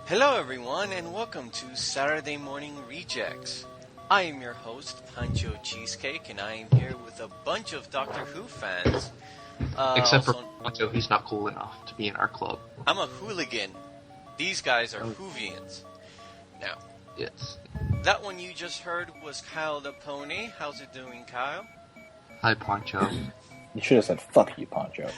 Hello everyone and welcome to Saturday Morning Rejects. I am your host, Pancho Cheesecake, and I am here with a bunch of Doctor Who fans. Except for Pancho, he's not cool enough to be in our club. I'm a hooligan. These guys are Whovians. Now, yes. That one you just heard was Kyle the Pony. How's it doing, Kyle? Hi, Pancho. You should have said, fuck you, Pancho.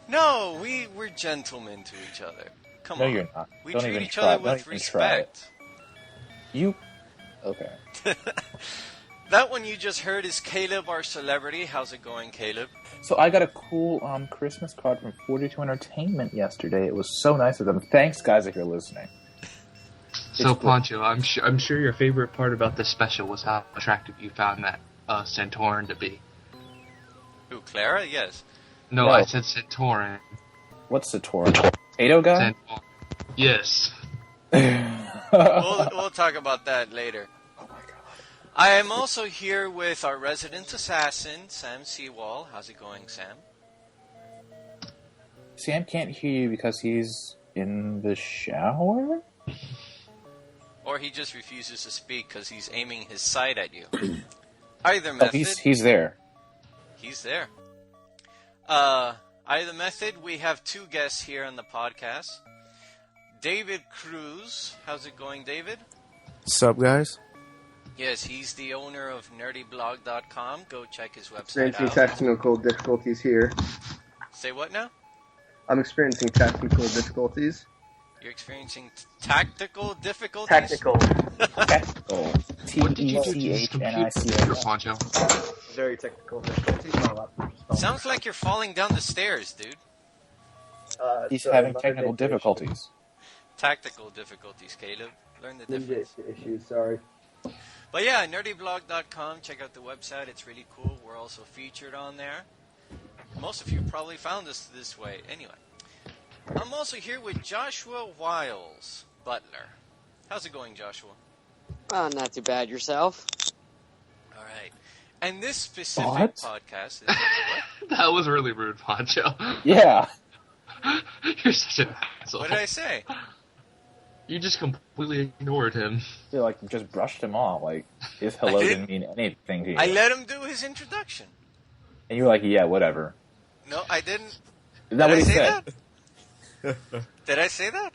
No, we're gentlemen to each other. Come on. No, you're not. We Don't treat even each try. other with Don't even try respect. You... Okay. That one you just heard is Caleb, our celebrity. How's it going, Caleb? So I got a cool Christmas card from 42 Entertainment yesterday. It was so nice of them. Thanks, guys, if you're listening. So, Pancho, I'm sure your favorite part about this special was how attractive you found that Centauran to be. Who, Clara? Yes. No, I said Centauran. What's Centauran? Potato guy? Centauran. Yes. We'll talk about that later. Oh my god. I am also here with our resident assassin, Sam Seawall. How's it going, Sam? Sam can't hear you because he's in the shower? Or he just refuses to speak because he's aiming his sight at you. Either method. He's there. He's there. Either method, we have two guests here on the podcast. David Cruz. How's it going, David? Sup, guys? Yes, he's the owner of nerdyblog.com. Go check his website Experiencing out. technical difficulties here. Say what now? I'm experiencing technical difficulties. You're experiencing tactical difficulties? Technical. Technical. What did you do to this computer, Pancho? Very technical difficulties. Sounds like you're falling down the stairs, dude. He's having technical difficulties. Tactical difficulties, Caleb. Learn the difference. Issues, sorry. But yeah, nerdyblog.com. Check out the website. It's really cool. We're also featured on there. Most of you probably found us this way. Anyway. I'm also here with Joshua Wiles, Butler. How's it going, Joshua? Not too bad. Yourself? All right. And this specific podcast is... What? That was really rude, Pancho. Yeah. You're such an asshole. What did I say? You just completely ignored him. I feel like you just brushed him off. Like, his hello didn't mean anything to you. I let him do his introduction. And you were like, yeah, whatever. No, I didn't. Is that what he said? That? Did I say that?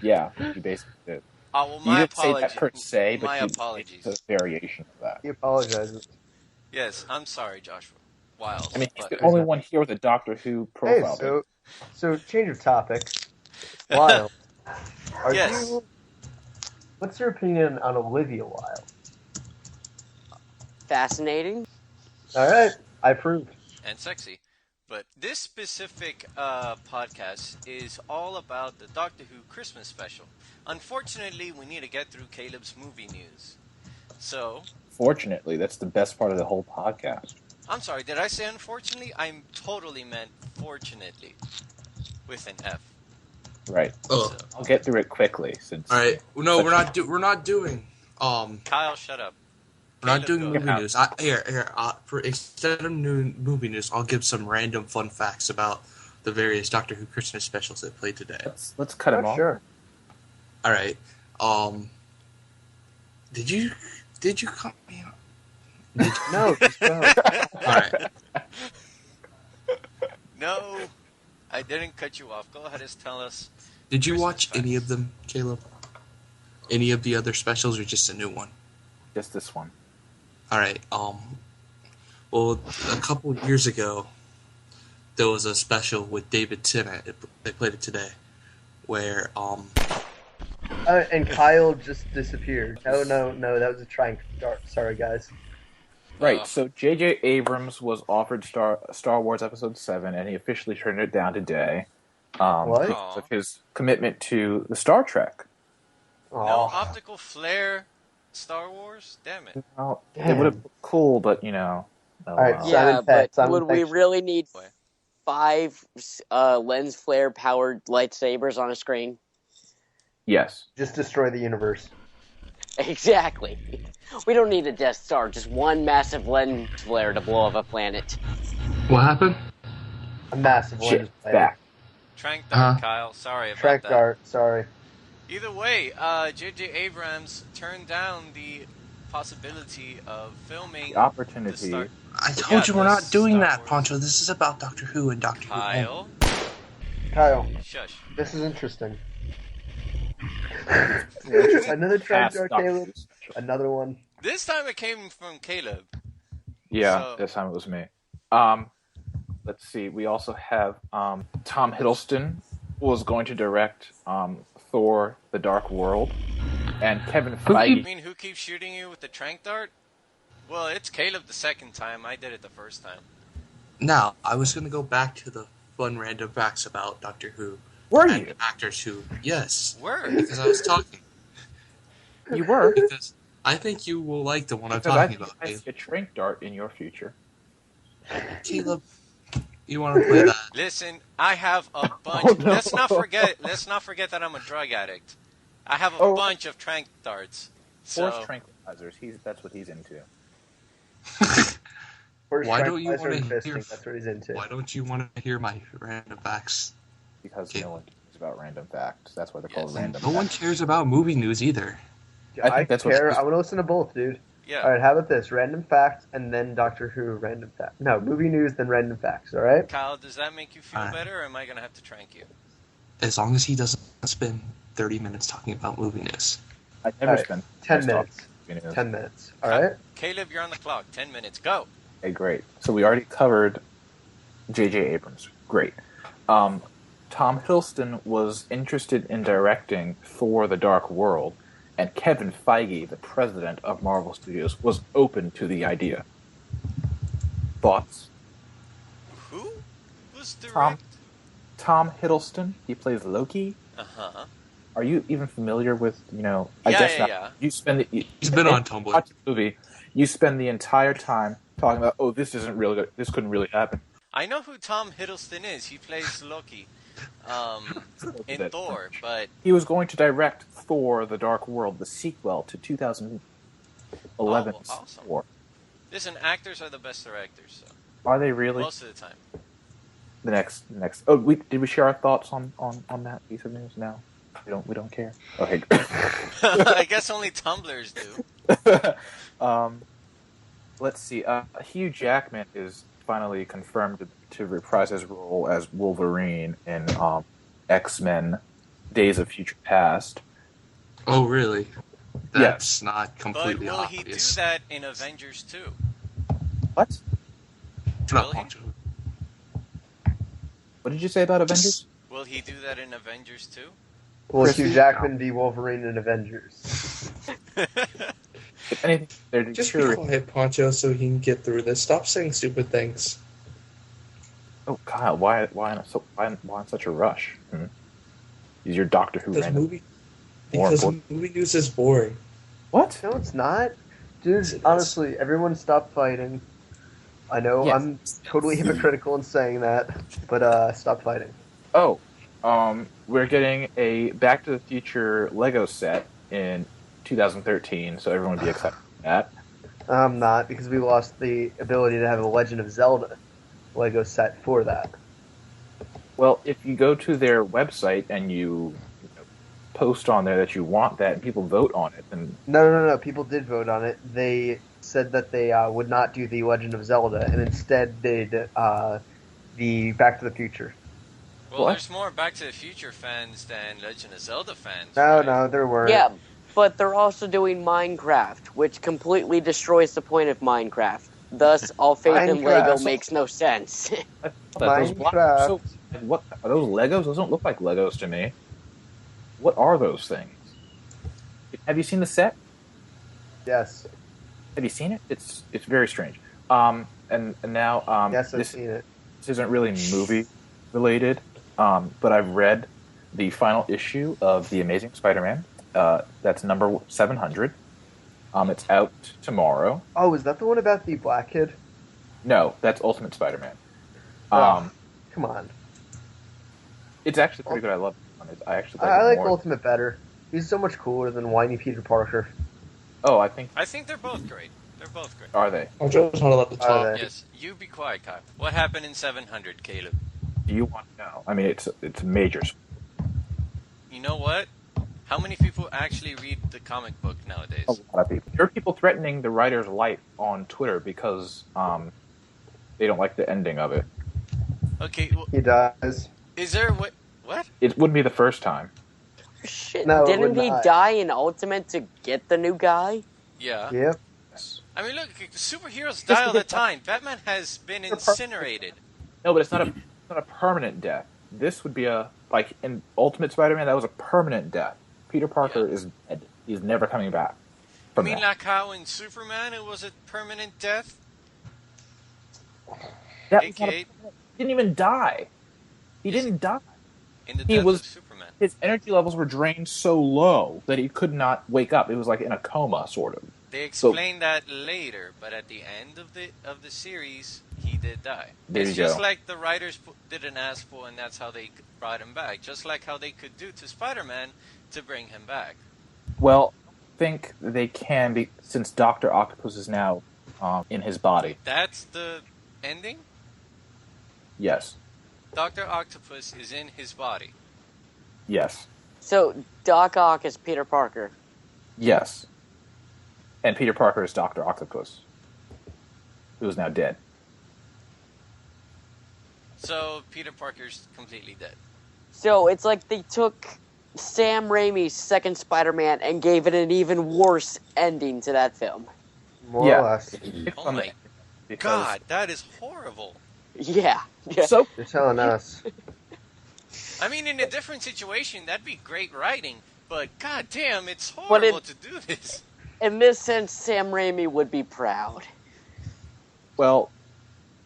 Yeah, you basically did. Oh, well, You my didn't say apologies. that per se, but my you apologies. it's a variation of that. He apologizes. Yes, I'm sorry, Joshua. Wiles. I mean, he's but- the only one here with a Doctor Who Hey, profile. so change of topic. Lyle, Yes. what's your opinion on Olivia Wilde? Fascinating. All right, I approve. And sexy. But this specific podcast is all about the Doctor Who Christmas special. Unfortunately, we need to get through Caleb's movie news. So... Fortunately, that's the best part of the whole podcast. I'm sorry, did I say unfortunately? I totally meant fortunately. With an F. Right. Oh. So, I'll get through it quickly since. All right. No, we're not doing. Kyle, shut up. We're not doing Caleb, movie news. Instead of movie news, I'll give some random fun facts about the various Doctor Who Christmas specials that played today. Let's cut him off. Sure. All right. Did you cut me off? No, just go. All right. No, I didn't cut you off. Go ahead and tell us. Did you Christmas watch facts. any of them, Caleb? Any of the other specials, or just a new one? Just this one. All right. Well, a couple of years ago, there was a special with David Tennant. They played it today, where And Kyle just disappeared. No, that was a trying start. Sorry, guys. Right, so J.J. Abrams was offered Star Wars Episode 7, and he officially turned it down today. What? Because of his commitment to the Star Trek. No optical flare Star Wars? Damn it. Well, it would have been cool, but, you know. Oh, Alright, well. so- Yeah, Simon Pegg, but Simon would we Pegg. really need 5 lens flare powered lightsabers on a screen? Yes. Just destroy the universe. Exactly. We don't need a Death Star, just one massive lens flare to blow up a planet. What happened? A massive lens Shit, flare. back. Trank dart, Kyle. Sorry about Trank that. dart, sorry. Either way, J.J. Abrams turned down the possibility of filming The opportunity. the Star- I told you the we're not doing Star that, Wars. Poncho. This is about Doctor Who and Doctor Who. Kyle, Kyle, shush. this is interesting. Another trank dart, Caleb. Another one. This time it came from Caleb. Yeah, So- this time it was me. Let's see. We also have Tom Hiddleston was going to direct Thor: The Dark World, and Kevin I Feige. mean, who keeps shooting you with the trank dart? Well, it's Caleb the second time. I did it the first time. Now, I was going to go back to the fun random facts about Doctor Who. Were and you? Actors Who. Yes. Word. Because I was talking. You were. Because I think you will like the one I'm Because I talking think about. I see a trank dart in your future. Caleb, you want to play that? Listen, I have a bunch. Oh, no. Let's not forget that I'm a drug addict. I have a Oh. bunch of trank darts. Force So, tranquilizers. That's what he's into. First Why don't you tranquilizer want and to fisting, hear? that's what he's into. Why don't you want to hear my random facts? Because Okay. no one cares about random facts. That's why they're called Yes. random. No one facts. cares about movie news either. I I think that's what- care. I want to listen to both, dude. yeah. Alright, how about this? Random facts and then Doctor Who random facts. No, movie news, then random facts, alright? Kyle, does that make you feel Alright. better, or am I going to have to trank you? As long as he doesn't spend 30 minutes talking about movie news. I never Alright, spent 10 much minutes. talking. 10 minutes, alright? Caleb, you're on the clock. 10 minutes. Go. Okay, great. So we already covered J.J. Abrams. Great. Tom Hiddleston was interested in directing Thor: The Dark World, and Kevin Feige, the president of Marvel Studios, was open to the idea. Thoughts? Who was Tom. direct? Tom Hiddleston, he plays Loki. Uh-huh. Are you even familiar with, Yeah, guess yeah, not. yeah. You spend the, He's been on Tumblr. watch the movie, you spend the entire time talking about, oh, this isn't really good. This couldn't really happen. I know who Tom Hiddleston is. He plays Loki in That- Thor, but He was going to direct Thor: The Dark World, the sequel to 2011 Oh, awesome. Thor. listen, actors are the best directors, so Are they really? most of the time. The next. Oh, did we share our thoughts on that piece of news? No, we don't care. Okay. I guess only Tumblers do. Let's see. Hugh Jackman is finally confirmed to reprise his role as Wolverine in X-Men: Days of Future Past. Oh, really? Yeah. That's not But completely will he do obvious. that in Avengers 2? What? Shut up, Will he? Poncho. What did you say about Avengers? Will he do that in Avengers 2? Will Chris, Hugh you- Jackman be Wolverine in Avengers? If anything, they're Just be deteriorating. quiet, Poncho, so he can get through this. Stop saying stupid things. Oh, Kyle, why in such a rush? Is your Doctor Who Because random? movie More important. movie news is boring. What? No, it's not. Dude, Yes, it is. honestly, everyone stop fighting. I know Yes. I'm totally hypocritical in saying that, but stop fighting. Oh, we're getting a Back to the Future Lego set in 2013, so everyone would be excited for that. I'm not, because we lost the ability to have a Legend of Zelda Lego set for that. Well, if you go to their website and you post on there that you want that, and people vote on it, then No. People did vote on it. They said that they would not do the Legend of Zelda, and instead did the Back to the Future. Well, What? there's more Back to the Future fans than Legend of Zelda fans. No, right? no, there weren't. Yeah, but they're also doing Minecraft, which completely destroys the point of Minecraft. Thus, all faith in Lego Minecraft. makes no sense. I thought that those blocks Minecraft. are so. And what are those Legos? Those don't look like Legos to me. What are those things? Have you seen the set? Yes. Have you seen it? It's very strange. And now Yes, I've this seen it. isn't really movie related, but I've read the final issue of The Amazing Spider-Man. That's number 700. It's out tomorrow. Oh, is that the one about the black kid? No, that's Ultimate Spider-Man. Oh, come on. It's actually pretty good. I love it. I actually I it like more. Ultimate better. He's so much cooler than whiny Peter Parker. Oh, I think. I think they're both great. They're both great. Are they? I'm just not allowed to Are talk. they? Yes, you be quiet, Kyle. What happened in 700, Caleb? Do you want to know? I mean, it's major. You know what? How many people actually read the comic book nowadays? A lot of people. There are people threatening the writer's life on Twitter because they don't like the ending of it. Okay, well, He dies. is there what? What? It wouldn't be the first time. Shit, No, it didn't would he not. die in Ultimate to get the new guy? Yeah. Yep. I mean, look, superheroes die all the time. Batman has been incinerated. No, but it's not a permanent death. This would be like in Ultimate Spider-Man. That was a permanent death. Peter Parker is dead. He's never coming back. I From mean, that. like how in Superman it was a permanent death. That was not AKA he didn't even die. He Yes, didn't die. in the He death was- of Superman. His energy levels were drained so low that he could not wake up. It was like in a coma, sort of. They explain that later, but at the end of the series, he did die. There It's you just go. like the writers didn't ask for, and that's how they brought him back. Just like how they could do to Spider-Man to bring him back. Well, I think they can be since Doctor Octopus is now in his body. That's the ending. Yes, Dr. Octopus is in his body. yes, So Doc Ock is Peter Parker. yes. And Peter Parker is Doctor Octopus, who is now dead. So Peter Parker's completely dead. So it's like they took Sam Raimi's second Spider-Man and gave it an even worse ending to that film. More Yeah. or less. Oh my Because- God, that is horrible. Yeah. So You're telling us. I mean, in a different situation, that'd be great writing. But goddamn, it's But horrible to do this. In this sense, Sam Raimi would be proud. well,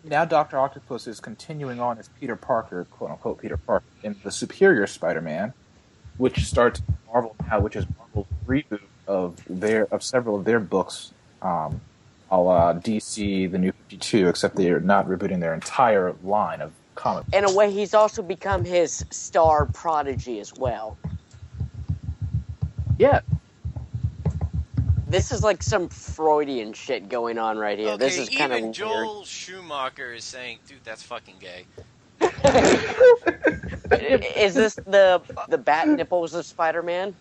now Doctor Octopus is continuing on as Peter Parker, quote unquote Peter Parker, in the Superior Spider-Man, which starts Marvel now, which is Marvel's reboot of several of their books, a la DC, the New 52, except they are not rebooting their entire line of comics. In a way, he's also become his star prodigy as well. Yeah, This is like some Freudian shit going on right here. Okay, This is kind of even weird. Joel Schumacher is saying, "Dude, that's fucking gay." Is this the bat nipples of Spider-Man?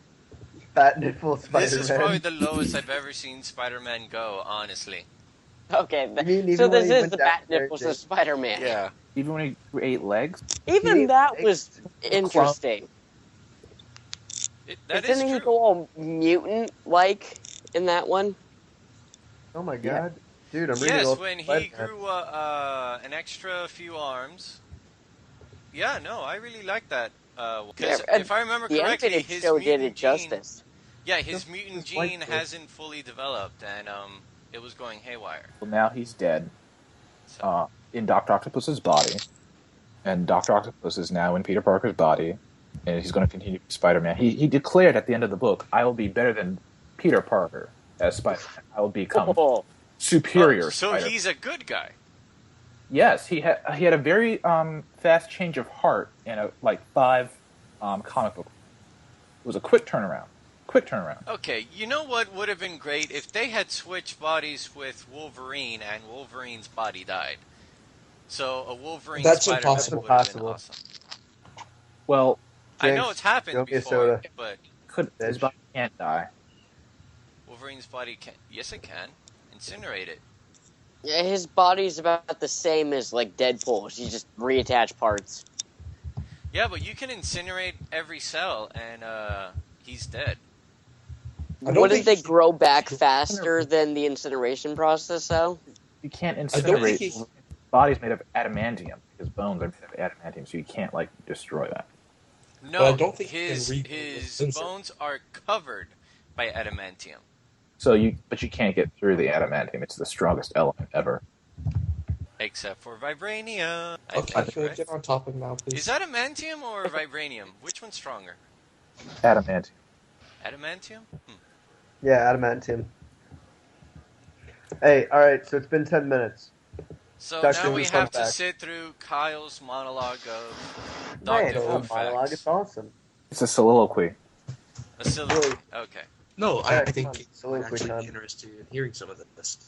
Fat nipple This Spider-Man. is probably the lowest I've ever seen Spider-Man go. Honestly. Okay, You mean even so when this he is went the down bat there, nipples Jake? of Spider-Man. Yeah. even when he grew 8 legs. Even He- that was interesting. That is Didn't he true. go all mutant-like in that one? Oh my Yeah. god. Dude, I'm reading Yes, old when he Spider-Man. grew an extra few arms. Yeah, no, I really like that. Because Yeah, if I remember The correctly, animated his show did mutant it gene, justice. yeah, his Just- mutant just like gene this. hasn't fully developed, and it was going haywire. Well, now he's dead So, in Doctor Octopus's body, and Doctor Octopus is now in Peter Parker's body, and he's going to continue to be Spider-Man. He declared at the end of the book, "I will be better than Peter Parker as Spider-Man. I will become Oh, superior." so Spider-Man." he's a good guy. Yes, he had a very fast change of heart in a 5 comic book. It was a quick turnaround. Okay, you know what would have been great if they had switched bodies with Wolverine and Wolverine's body died. So a Wolverine That's Spider-Man impossible. would have been Impossible. awesome. Well, I know Jinx, it's happened don't get before, soda. but his body can't die. Wolverine's body can. Yes, it can. Incinerate it. yeah, his body's about the same as like Deadpool's. You just reattach parts. Yeah, but you can incinerate every cell, and he's dead. I don't Wouldn't think they grow back faster than the incineration process, though? You can't I don't think incinerate. he's- His body's made of adamantium. His bones are made of adamantium, so you can't destroy that. No, But I don't think his he can regrow his himself. bones are covered by adamantium. But you can't get through the adamantium. It's the strongest element ever. Except for vibranium. I Okay, think, can we right? get on topic now, please? Is adamantium or vibranium? Which one's stronger? Adamantium. Adamantium? Yeah, adamantium. Hey, alright, so it's been 10 minutes. So Dr. now we Who's have fun to fact. sit through Kyle's monologue of Man, Doctor the Who monologue facts. is awesome. It's a soliloquy. A soliloquy. Okay. No, I Alright, come think on, I'm soliloquy actually time. be interested in hearing some of this.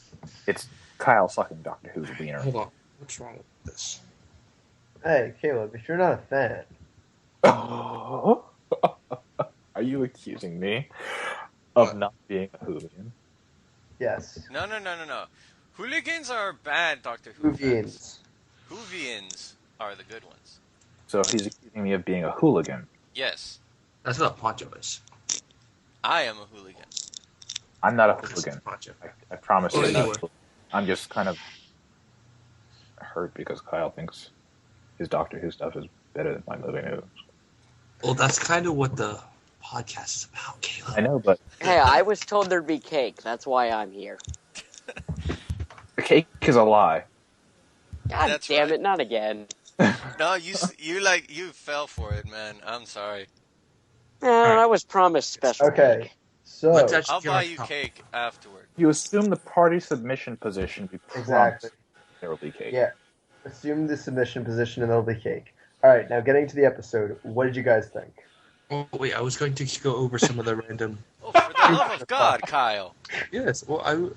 It's Kyle sucking Doctor Who's wiener. Hold on. What's wrong with this? Hey, Caleb, if you're not a fan, Are you accusing me of What? not being a hooligan? yes. No. Hooligans are bad Doctor Who fans. Whovians. Whovians are the good ones. So he's accusing me of being a hooligan. Yes, That's what Poncho is. I am a hooligan. I'm not a That's hooligan. Poncho. I promise Well, you. I'm not a anyway. hooligan. I'm just kind of hurt because Kyle thinks his Doctor Who stuff is better than my movie news. Well, that's kind of what the podcast is about, Caleb. I know, but Hey, I was told there'd be cake. That's why I'm here. the cake is a lie. God That's damn right. it, not again. No, you fell for it, man. I'm sorry. I was promised special Okay, cake. so Let's actually I'll get buy our you top- cake afterward. You assume the party submission position. We Exactly. promise there will be cake. yeah, assume the submission position and there'll be cake. All right, now getting to the episode. What did you guys think? Oh, wait, I was going to go over some of the random... Oh, for the love of God, Kyle. Yes, well, Okay,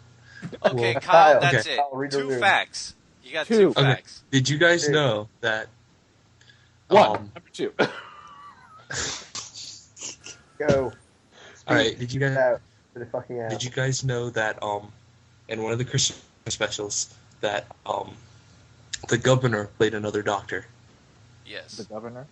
Well, Kyle, Kyle, that's okay. it. Kyle, read the 2 room. facts. You got 2 Two. Okay. facts. Did you guys Dude. know that... One. Number two. Go. All right, did you guys... Out for the fucking out. Did you guys know that in one of the Christmas specials that the governor played another doctor? Yes. The governor.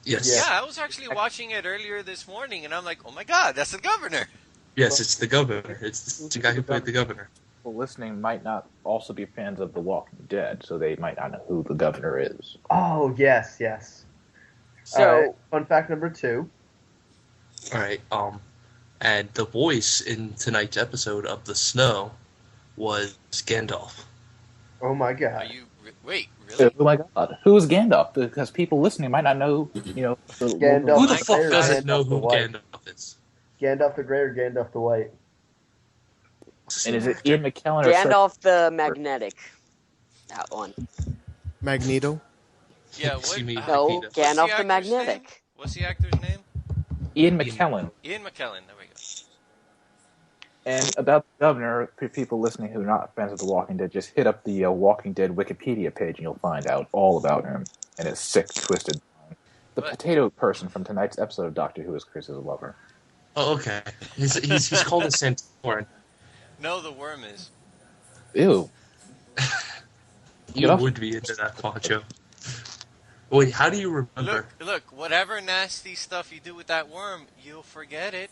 Yes. Yeah, I was actually watching it earlier this morning, and I'm like, oh my God, that's the governor. Yes, it's the governor. It's the guy who played the governor. People listening might not also be fans of The Walking Dead, so they might not know who the governor is. Oh yes, yes. So, All right, fun fact number 2. All right. And the voice in tonight's episode of The Snow was Gandalf. Oh my Are god. you... Wait, really? Oh my God, who is Gandalf? Because people listening might not know. Gandalf. Who the Like, fuck there's doesn't Gandalf know the who White. Gandalf is? Gandalf the Grey or Gandalf the White? And is it Ian McKellen or Gandalf the Magnetic. That one. Magneto. Yeah, what? See me, No, Magneto. What's the Gandalf the actor's Magnetic. name? What's the actor's name? Ian McKellen? Ian McKellen. There we go. And about the governor, for people listening who are not fans of The Walking Dead, just hit up the Walking Dead Wikipedia page and you'll find out all about him and his sick, twisted mind. The What? potato person from tonight's episode of Doctor Who is Chris's lover. Oh, okay. He's called a Santorin. No, the worm is. Ew. You off. would be into that, Poncho. Wait, how do you remember? Look, whatever nasty stuff you do with that worm, you'll forget it.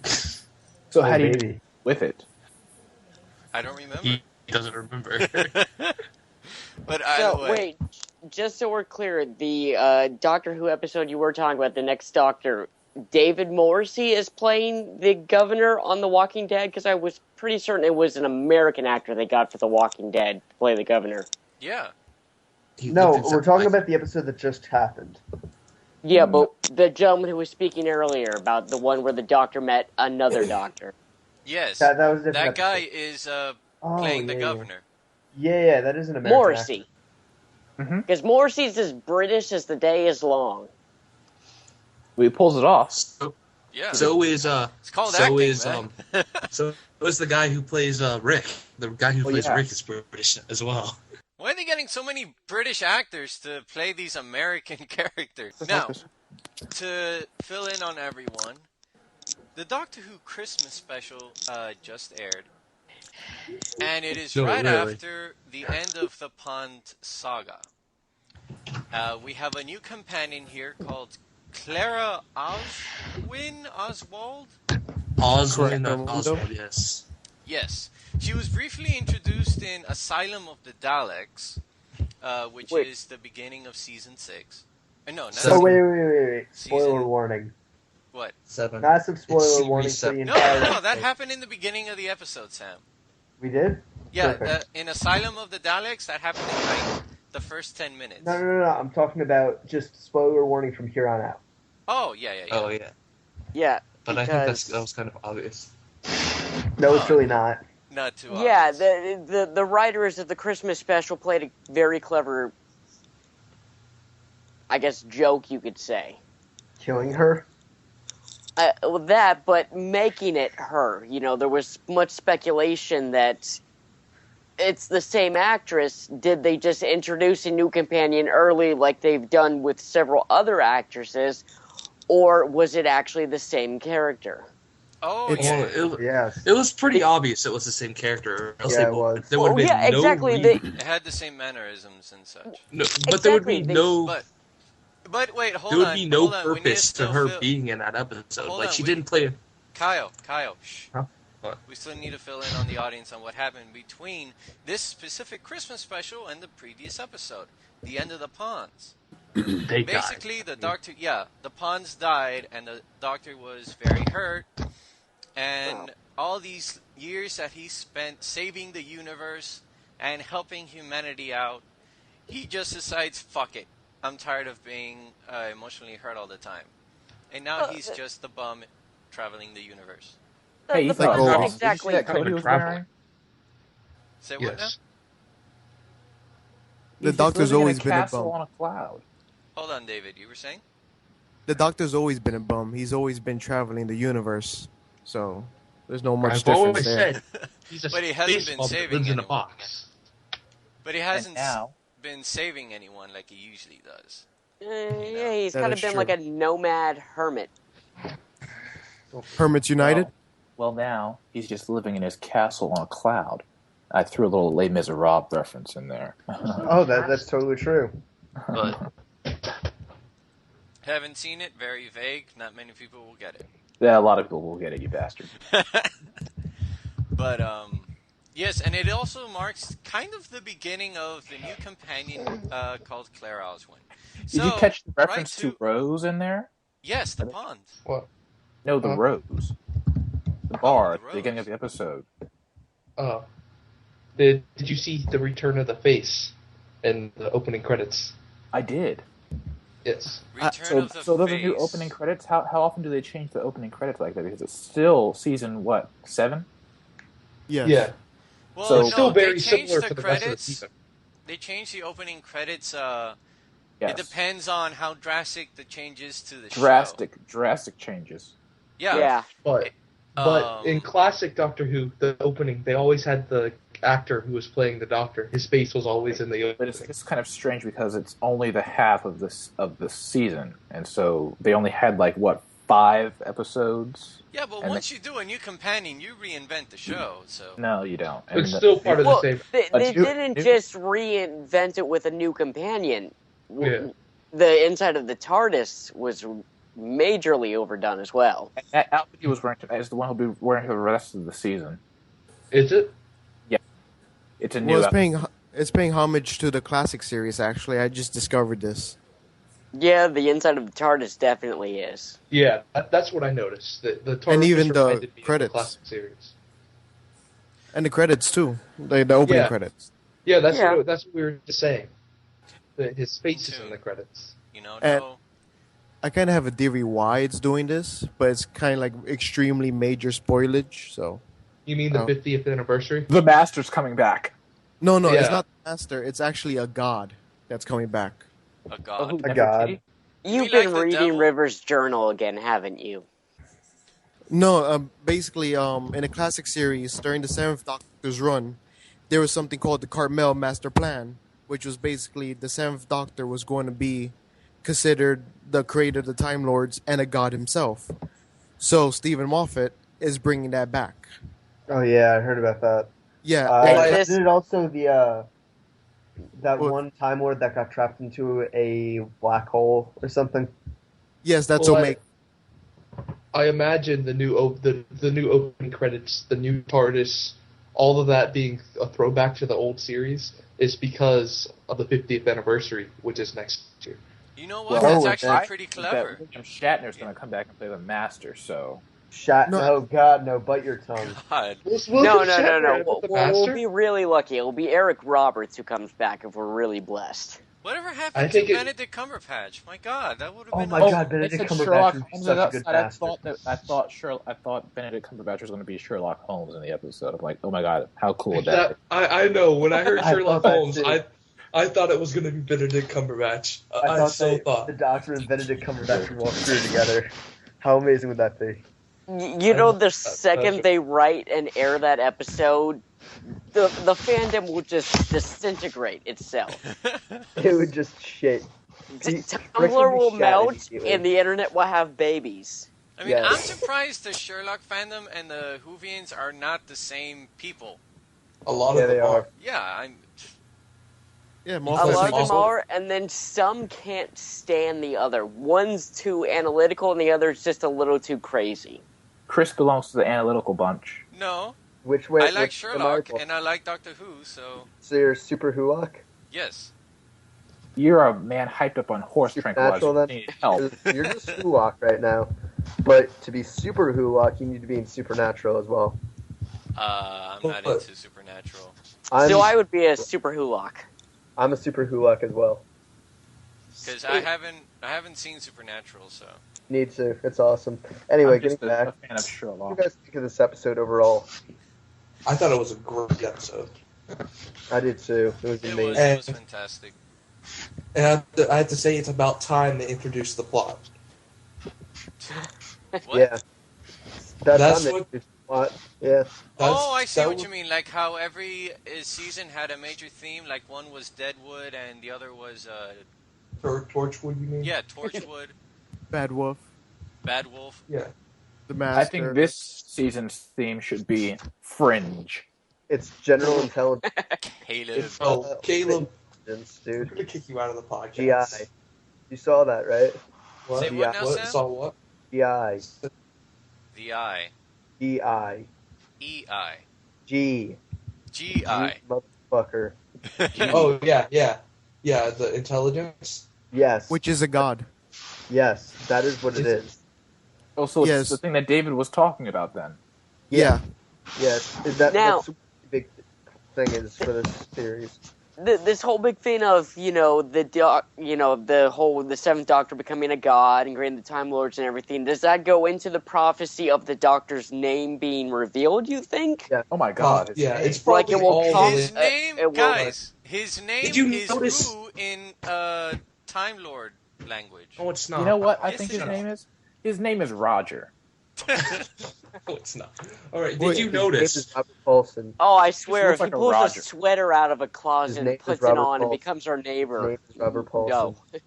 So Oh, how do you baby. do with it? I don't remember. He doesn't remember. But either So, way. wait, just so we're clear, the Doctor Who episode you were talking about, the next Doctor, David Morrissey is playing the governor on The Walking Dead? Because I was pretty certain it was an American actor they got for The Walking Dead to play the governor. Yeah. No, we're talking about the episode that just happened. Yeah, but the gentleman who was speaking earlier about the one where the doctor met another doctor. Yes. That was a different That guy episode. is Oh, playing the yeah, governor. Yeah, that is an American Morrissey. Mhm. Because Morrissey's as British as the day is long. Well, he pulls it off. Yeah. So is it's called so acting, is man. so is the guy who plays Rick. The guy who Oh, plays yeah. Rick is British as well. Why are they getting so many British actors to play these American characters? Now, to fill in on everyone, the Doctor Who Christmas special just aired. And it is No, right really. after the end of the Pond saga. We have a new companion here called Clara Oswald? Oswald, Correct. Oswald, yes. Yes. She was briefly introduced in Asylum of the Daleks, which Wait. is the beginning of Season 6. No, not So- Oh, wait. Spoiler Season- warning. what? 7. Massive spoiler It's warning for the series No, entire no, that episode. happened in the beginning of the episode, Sam. We did? Yeah, Perfect. in Asylum of the Daleks, that happened in like the first 10 minutes. No. I'm talking about just spoiler warning from here on out. Oh, yeah. Oh yeah, Yeah, but I because, think that was kind of obvious. No, it's really not. Not too yeah, obvious. the writers of the Christmas special played a very clever, I guess, joke you could say. Killing her? That, but making it her. There was much speculation that it's the same actress. Did they just introduce a new companion early like they've done with several other actresses, or was it actually the same character? Oh, Yes. It was pretty obvious it was the same character. Or else Yeah, it was. There would have been no exactly. reason. It had the same mannerisms and such. No, but there would be Exactly, no. But wait, hold There on. would be no hold on. We need purpose to still her being in that episode. Hold Like on, she we- didn't play. Kyle, shh. Huh? What? We still need to fill in on the audience on what happened between this specific Christmas special and the previous episode, the end of the Ponds. They Basically, the doctor, the Ponds died, and the doctor was very hurt, and all these years that he spent saving the universe and helping humanity out, he just decides, fuck it, I'm tired of being emotionally hurt all the time. And now he's just the bum traveling the universe. Hey, you The thought Ponds Cole. aren't Did you see exactly. that coat he was wearing? Say what now? Yes. He's The just Doctor's living in always been a castle bum. on a cloud. Hold on, David, you were saying? The Doctor's always been a bum. He's always been traveling the universe. So there's no much I've difference always there. said he's a But he hasn't space been bum that saving lives in a anyone. box. But he And hasn't now, been saving anyone like he usually does. Yeah, he's That kind of is been true. like a nomad hermit. Hermits United. well, now he's just living in his castle on a cloud. I threw a little Les Miserables reference in there. Oh, that's totally true. But Haven't seen it, very vague, not many people will get it. Yeah, a lot of people will get it, you bastard. But, yes, and it also marks kind of the beginning of the new companion called Claire Oswin. Did you catch the reference right to Rose in there? Yes, the pond. What? No, the Huh? Rose. The bar at the the beginning Rose. of the episode. Did you see the return of the face in the opening credits? I did. Yes. Return of the So those are Face. new opening credits? How often do they change the opening credits like that? Because it's still season, 7? Yes. Yeah. Well, So- no, It's still very they changed similar the to the rest of the credits. season. They changed the opening credits. Yes. It depends on how drastic the changes to the show. Drastic changes. Yeah. But in classic Doctor Who, the opening, they always had the actor who was playing the Doctor. His face was always in the But opening. it's kind of strange because it's only the half of the season, and so they only had 5 episodes. Yeah, but And once you do a new companion, you reinvent the show. So No, you don't. And It's still part of the Well, same. they new- didn't new- just reinvent it with a new companion. Yeah. The inside of the TARDIS was majorly overdone as well. Albany was wearing is the one who'll be wearing for the rest of the season. Is it? It's a new. Well, it's paying homage to the classic series. Actually, I just discovered this. Yeah, the inside of the TARDIS definitely is. Yeah, that's what I noticed. The And even TARDIS the reminded me of credits. classic series. And the credits too. The opening Yeah. credits. Yeah, that's Yeah. What we were just saying. His face is in the credits. And- I kind of have a theory why it's doing this, but it's kind of extremely major spoilage. So You mean the Oh. 50th anniversary? The Master's coming back. no, it's Yeah. not the Master. It's actually a god that's coming back. a god. A god. You've We been like the reading devil. River's journal again, haven't you? No, basically, in a classic series during the 7th Doctor's run, there was something called the Carmel Master Plan, which was basically the 7th Doctor was going to be considered the creator of the Time Lords and a god himself. So Stephen Moffat is bringing that back. Oh yeah, I heard about that. Yeah, This- Isn't it also the that What? one Time Lord that got trapped into a black hole or something? yes, that's Well, Omega. I imagine the new opening credits, the new TARDIS, all of that being a throwback to the old series is because of the 50th anniversary, which is next year. You know what? Well, That's actually I pretty think that clever. William Shatner's going to come back and play the Master. So No. Oh God, no! Bite your tongue. God. No. William Shatner We'll, the we'll Master? be really lucky. It'll be Eric Roberts who comes back if we're really blessed. Whatever I happened think to it- Benedict Cumberbatch? My God, that would have Oh been. my awesome. God, they Benedict said Cumberbatch Sherlock would be Holmes such a was good outside. master. I thought Benedict Cumberbatch was going to be Sherlock Holmes in the episode. I'm like, oh my god, how cool would that be? I know. When I heard I Sherlock thought that Holmes, too. I thought it was going to be Benedict Cumberbatch. I I thought so thought. the Doctor and Benedict Cumberbatch would walk through together. How amazing would that be? You know, the second they write and air that episode, the fandom will just disintegrate itself. It would just shit. Tumblr will melt, and the internet will have babies. I mean, I'm surprised the Sherlock fandom and the Whovians are not the same people. A lot of they them are. Yeah, Yeah, A lot of them are, and then some can't stand the other. One's too analytical, and the other's just a little too crazy. Chris belongs to the analytical bunch. No, Which way? I like Sherlock and I like Doctor Who, so So you're super Whoak? yes. You're a man hyped up on horse Supernatural, tranquilizers. then? You need help. You're just Whoak right now. But to be super Whoak, you need to be in Supernatural as well. I'm not into Supernatural. So I would be a super Hulock. I'm a super Whoak as well. Because I haven't seen Supernatural, so. Need to. It's awesome. Anyway, I'm just getting back. a fan of Sherlock. What do you guys think of this episode overall? I thought it was a great episode. I did too. It was amazing. It was fantastic. And I have to say, it's about time they introduced the plot. What? Yeah. That's time what- they- What? Yeah. Oh, I see that what was- you mean. Like how every season had a major theme. Like one was Deadwood and the other was, Torchwood, you mean? yeah, Torchwood, Bad Wolf, Bad Wolf. Yeah. The Master. I think this season's theme should be Fringe. It's general intelligence, Caleb. Oh, Caleb, dude. I'm going to kick you out of the podcast. GI. You saw that, right? What? Say what now, What? Sam? Saw what? GI. The I. GI. E-I. G. G-I. You motherfucker. Oh, yeah. Yeah, the intelligence. Yes. which is a god. Yes, that is what it is. Oh, so it's Yes. the thing that David was talking about then. Yeah. Yes. Now- That's what the big thing is for this series. This whole big thing of the Seventh Doctor becoming a god and granting the Time Lords and everything. Does that go into the prophecy of the Doctor's name being revealed? You think? Yeah. Oh my God! his Yeah, name. it's probably Like it will all come- His related. name, it will- guys, his name Did you is notice- Wu in Time Lord language. No, it's not. You know what I Yes, think it his is. name is? His name is Roger. No, it's not. All right, Wait, did you His name notice? is Robert Paulson. Oh, I swear, looks if he like a pulls Roger. a sweater out of a His closet name and is puts it Robert on and Paulson. becomes our His neighbor, name is Robert Paulson. no.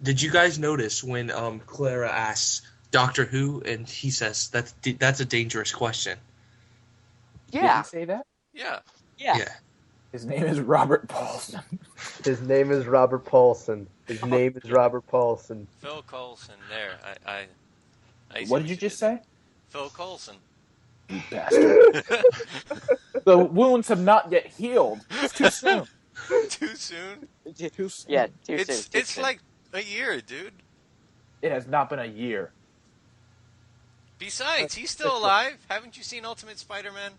Did you guys notice when Clara asks Doctor Who, and he says that's a dangerous question? Did Yeah, he say that? Yeah. yeah. His name is Robert Paulson. His name is Robert Paulson. His name is Robert Paulson. Phil Coulson. There. I see What did you just say? Phil Coulson. You bastard. The wounds have not yet healed. It's too soon. Too soon? Too soon. Yeah, too soon. It's too soon. like a year, dude. It has not been a year. Besides, he's still alive. Haven't you seen Ultimate Spider-Man?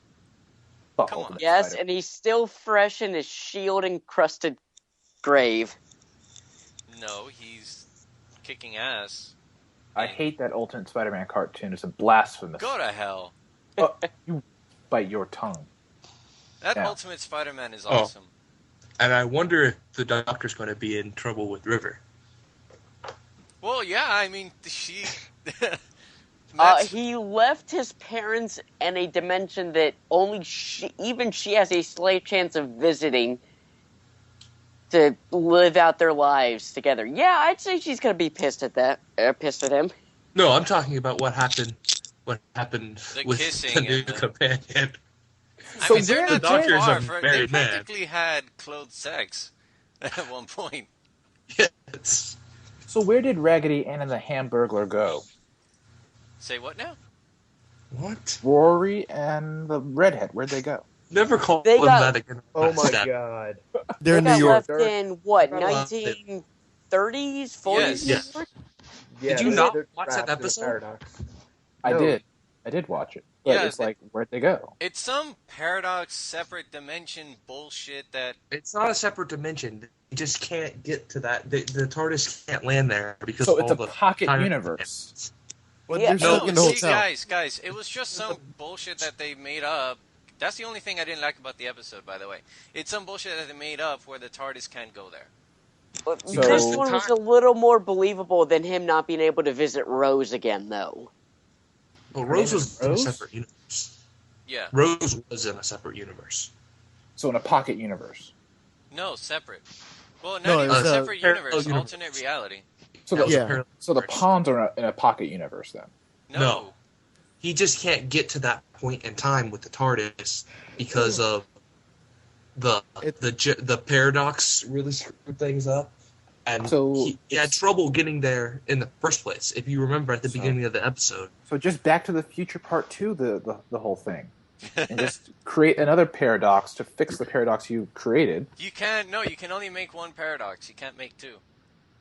Fuck Come on. Ultimate Yes, Spider. and he's still fresh in his shield-encrusted grave. No, he's kicking ass. I hate that Ultimate Spider-Man cartoon. It's a blasphemous. Go to hell. You bite your tongue. That Yeah. Ultimate Spider-Man is Oh. awesome. And I wonder if the Doctor's going to be in trouble with River. Well, yeah, I mean, she... That's- He left his parents in a dimension that only even she has a slight chance of visiting to live out their lives together. Yeah, I'd say she's gonna be pissed at that. Pissed at him. No, I'm talking about what happened. What happened The with kissing the new and the- companion? I So mean, they're where not the too Doctor's far. a They married man. practically had clothed sex at one point. Yes. So where did Raggedy Ann and the Hamburglar go? Say what now? What? Rory and the redhead, where'd they go? Never call They them got- that again. Oh my Step. god. They're in They New got York. left in what, They're not 1930s, 40s? Yes. Yeah, you they're- not they're watch that trapped in a episode? Paradox. I No. did. I did watch it. But Yeah, it's like, where'd they go? It's some paradox, separate dimension bullshit that... It's not a separate dimension. They just can't get to that. The TARDIS can't land there because So of it's all a the pocket time- universe. Well, Yeah. they're stuck No, in the see, hotel. guys, it was just some bullshit that they made up. That's the only thing I didn't like about the episode, by the way. It's some bullshit that they made up where the TARDIS can't go there. So- This one was a little more believable than him not being able to visit Rose again, though. Well, Her Rose name was is in a Rose? separate universe. Yeah. Rose was in a separate universe. So in a pocket universe. No, separate. Well, not No, it even was a separate parallel universe, universe. alternate reality. So That was the, a Yeah. parallel so the universe. pawns are in a pocket universe then. No. He just can't get to that point in time with the TARDIS because of the paradox really screwed things up, and So he had trouble getting there in the first place. If you remember at the So- beginning of the episode, So just Back to the Future Part 2, the whole thing. And just create another paradox to fix the paradox you created. You can't. No, you can only make one paradox. You can't make two.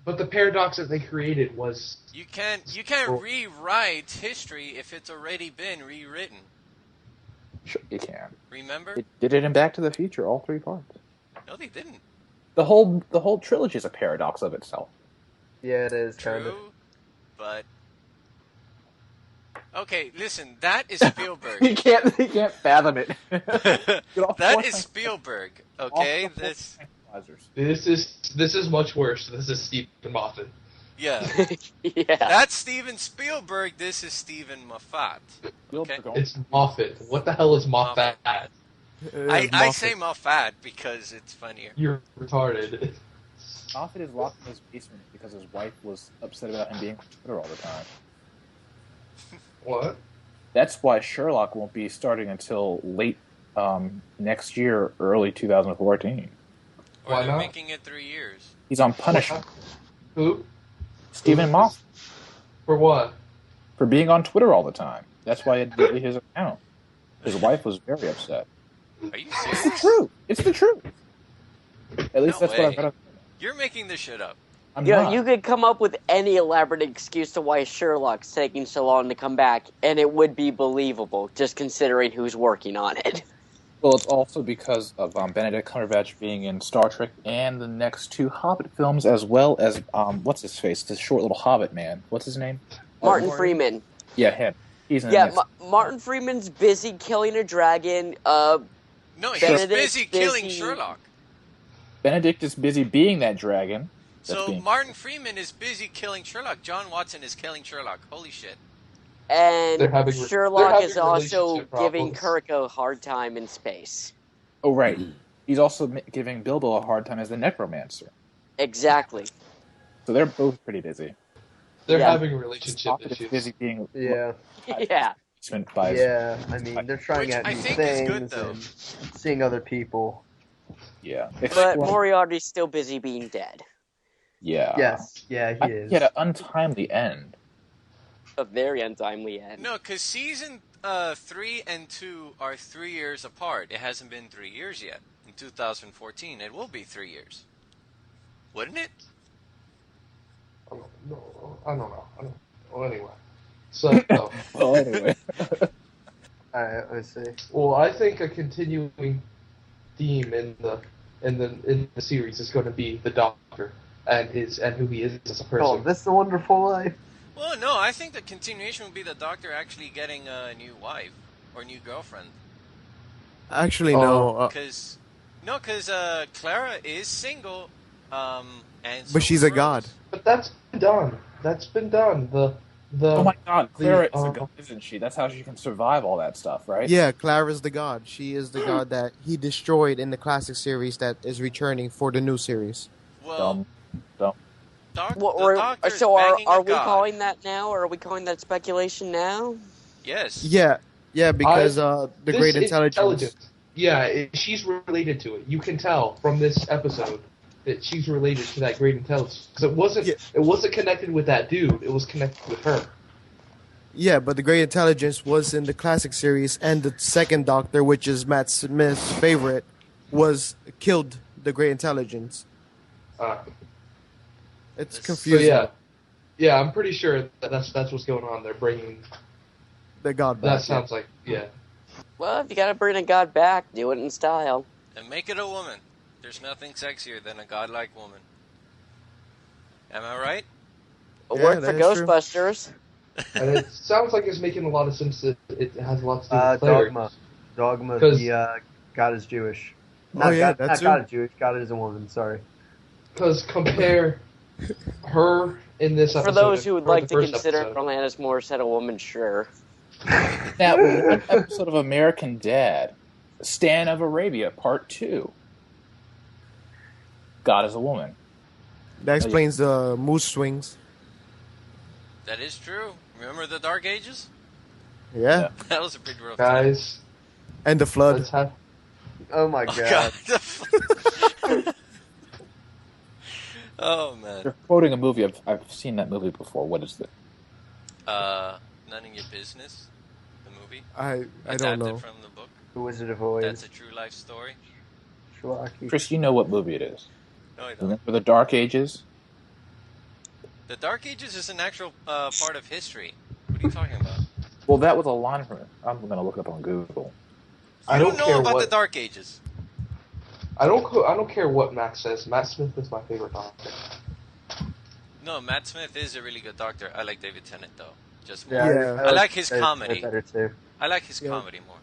But the paradox that they created was You can't rewrite history if it's already been rewritten. Sure, you can. Remember? It did it in Back to the Future, all three parts. No, they didn't. The whole trilogy is a paradox of itself. Yeah, it is kind of. True, but okay. Listen, that is Spielberg. you can't fathom it. That is Spielberg. Okay, this. this is much worse. This is Stephen Moffat. Yeah, Yeah. that's Steven Spielberg. This is Stephen Moffat. Okay. It's Moffat. What the hell is Moffat? I say Moffat because it's funnier. You're retarded. Moffat is locked in his basement because his wife was upset about him being on Twitter all the time. What? That's why Sherlock won't be starting until late next year, early 2014. Or Why they're not? making it 3 years. He's on punishment. Who? Stephen Moffat For what? for being on Twitter all the time. That's why it deleted his account. His wife was very upset. Are you It's the serious? truth. It's the truth. At least No that's what I've way. read. You're making this shit up. I'm Yeah, not. you could come up with any elaborate excuse to why Sherlock's taking so long to come back, and it would be believable, just considering who's working on it. Well, it's also because of Benedict Cumberbatch being in Star Trek and the next two Hobbit films, as well as what's his face, the short little Hobbit man. What's his name? Martin Freeman. Yeah, him. He's in the Yeah, next. Martin Freeman's busy killing a dragon. No, he's Benedict's busy killing busy- Sherlock. Benedict is busy being that dragon. That's So being- Martin Freeman is busy killing Sherlock. John Watson is killing Sherlock. Holy shit. And They're having- they're Sherlock having is also relationship giving problems. Kirk a hard time in space. Oh, right. He's also giving Bilbo a hard time as the necromancer. Exactly. So they're both pretty busy. They're Yeah. having relationship Moffat is issues. busy being Yeah, Yeah. by his- yeah. I mean, they're trying Which out I new think is good, things though. and seeing other people. yeah. But Well, Moriarty's still busy being dead. yeah. Yes, yeah, he I is. think he had an untimely end. A very untimely end. No, because season 3 and 2 are 3 years apart. It hasn't been 3 years yet. In 2014, it will be 3 years. Wouldn't it? No, I don't know. Well, anyway. So, Well, anyway. I see. well, I think a continuing theme in the series is going to be the Doctor and who he is as a person. Oh, this is a Wonderful Life. Well, no, I think the continuation would be the Doctor actually getting a new wife or new girlfriend. Actually, no. Because Clara is single, and so But she's is a god. Rose. But that's been done. That's been done. Oh my god, Clara is a uh, god, isn't she? That's how she can survive all that stuff, right? Yeah, Clara's the god. She is the god that he destroyed in the classic series that is returning for the new series. Well, Dumb. the Doctor's So banging are a we god. calling that now, or are we calling that speculation now? Yes. Yeah, because the this great intelligence. Yeah, she's related to it. You can tell from this episode that she's related to that great intelligence because it wasn't connected with that dude. It was connected with her. Yeah, but the great intelligence was in the classic series, and the second Doctor, which is Matt Smith's favorite, was killed the great intelligence. It's So, So confusing. yeah, I'm pretty sure that's what's going on. They're bringing. The god That back. sounds like yeah. Well, if you gotta bring a god back, do it in style. And make it a woman. There's nothing sexier than a godlike woman. Am I right? It Yeah, worked for that is true. Ghostbusters. And it sounds like it's making a lot of sense that it has a lot to do with Claire. Dogma. 'Cause- The God is Jewish. Oh, yeah, God, that not too. God is Jewish. God is a woman. Sorry. Because compare her in this episode. For those who would and like the to first consider episode. Alanis Morissette a woman, sure. Now, one episode of American Dad, Stan of Arabia, Part 2. God is a woman. That explains the moose swings. That is true. Remember the Dark Ages? Yeah. That was a pretty rough time. Guys, And the flood. let's have. Oh my god. Oh, man. They're quoting a movie. I've seen that movie before. What is it? None of Your Business, the movie. I don't Adapted know. from the book. The Wizard of Oz. That's a true life story. Schlocky. Chris, you know what movie it is. No, I don't. Remember the Dark Ages? The Dark Ages is an actual part of history. What are you talking about? Well, that was a line from it. I'm going to look it up on Google. I You don't don't care know about what the Dark Ages. I don't care what Matt says. Matt Smith is my favorite doctor. No, Matt Smith is a really good doctor. I like David Tennant, though. Just more. Yeah. I like his David comedy. Better too. I like his Yeah. comedy more.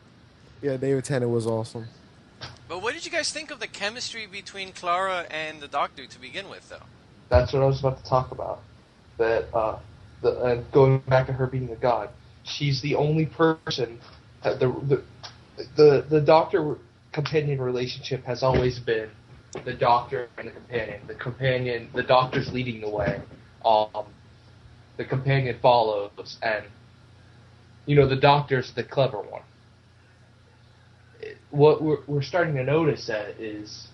Yeah, David Tennant was awesome. But what did you guys think of the chemistry between Clara and the Doctor to begin with, though? That's what I was about to talk about. That going back to her being a god, she's the only person. The doctor companion relationship has always been the doctor and the companion. The doctor's leading the way. The companion follows, and the doctor's the clever one. What we're starting to notice is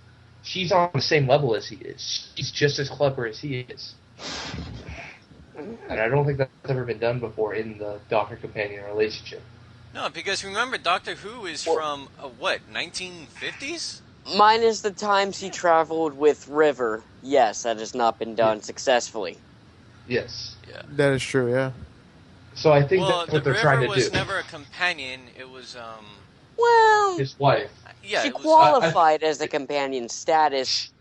she's on the same level as he is. She's just as clever as he is. And I don't think that's ever been done before in the doctor-companion relationship. No, because remember, Doctor Who is from, 1950s? Minus the times he traveled with River. Yes, that has not been done successfully. Yes. Yeah. That is true, yeah. So I think Well, that's the what they're River trying to was do. never a companion. It was, Well, His wife. yeah, she it was qualified as a companion status.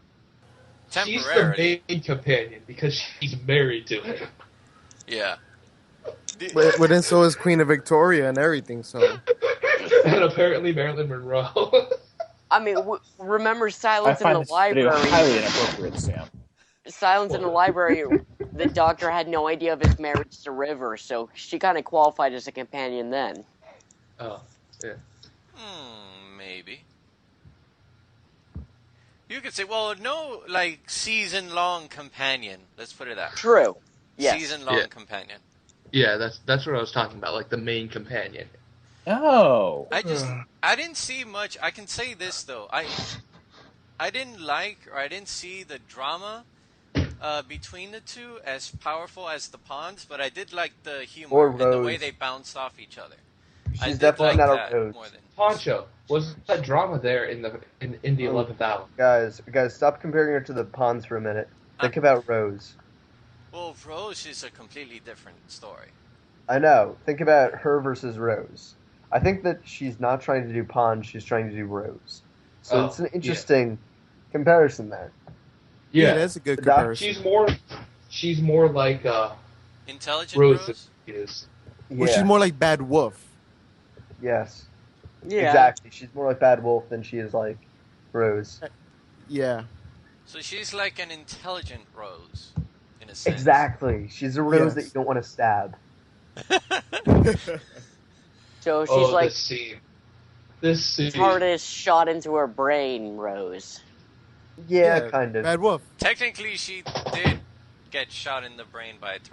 She's the temporarily. main companion because she's married to him. Yeah. But then so is Queen of Victoria and everything, so... And apparently Marilyn Monroe. I mean, remember I Silence in find the this video Library? highly inappropriate, Sam. Silence in the Library, the Doctor had no idea of his marriage to River, so she kind of qualified as a companion then. Oh, yeah. Maybe. You could say, well, no, season-long companion. Let's put it that way. True. Yes. Season-long Yeah. companion. Yeah, that's what I was talking about, like the main companion. Oh. I didn't see much. I can say this, though. I didn't see the drama between the two as powerful as the Ponds, but I did like the humor Or and the way Rose. they bounced off each other. I She's did definitely like not that a Rose. more than... Poncho, was that drama there in the 11th hour? Guys, stop comparing her to the Ponds for a minute. Think about Rose. Well, Rose is a completely different story. I know. Think about her versus Rose. I think that she's not trying to do Pond, she's trying to do Rose. So it's an interesting comparison there. Yeah, that's a good comparison. She's more like Intelligent Rose Rose? is. Well, she's more like Bad Wolf. Yes. Yeah. Exactly. She's more like Bad Wolf than she is like Rose. Yeah. So she's like an intelligent Rose, in a sense. Exactly. She's a Rose Yes. that you don't want to stab. So she's like This scene. TARDIS shot into her brain, Rose. Yeah, kind of. Bad Wolf. Technically, she did get shot in the brain by the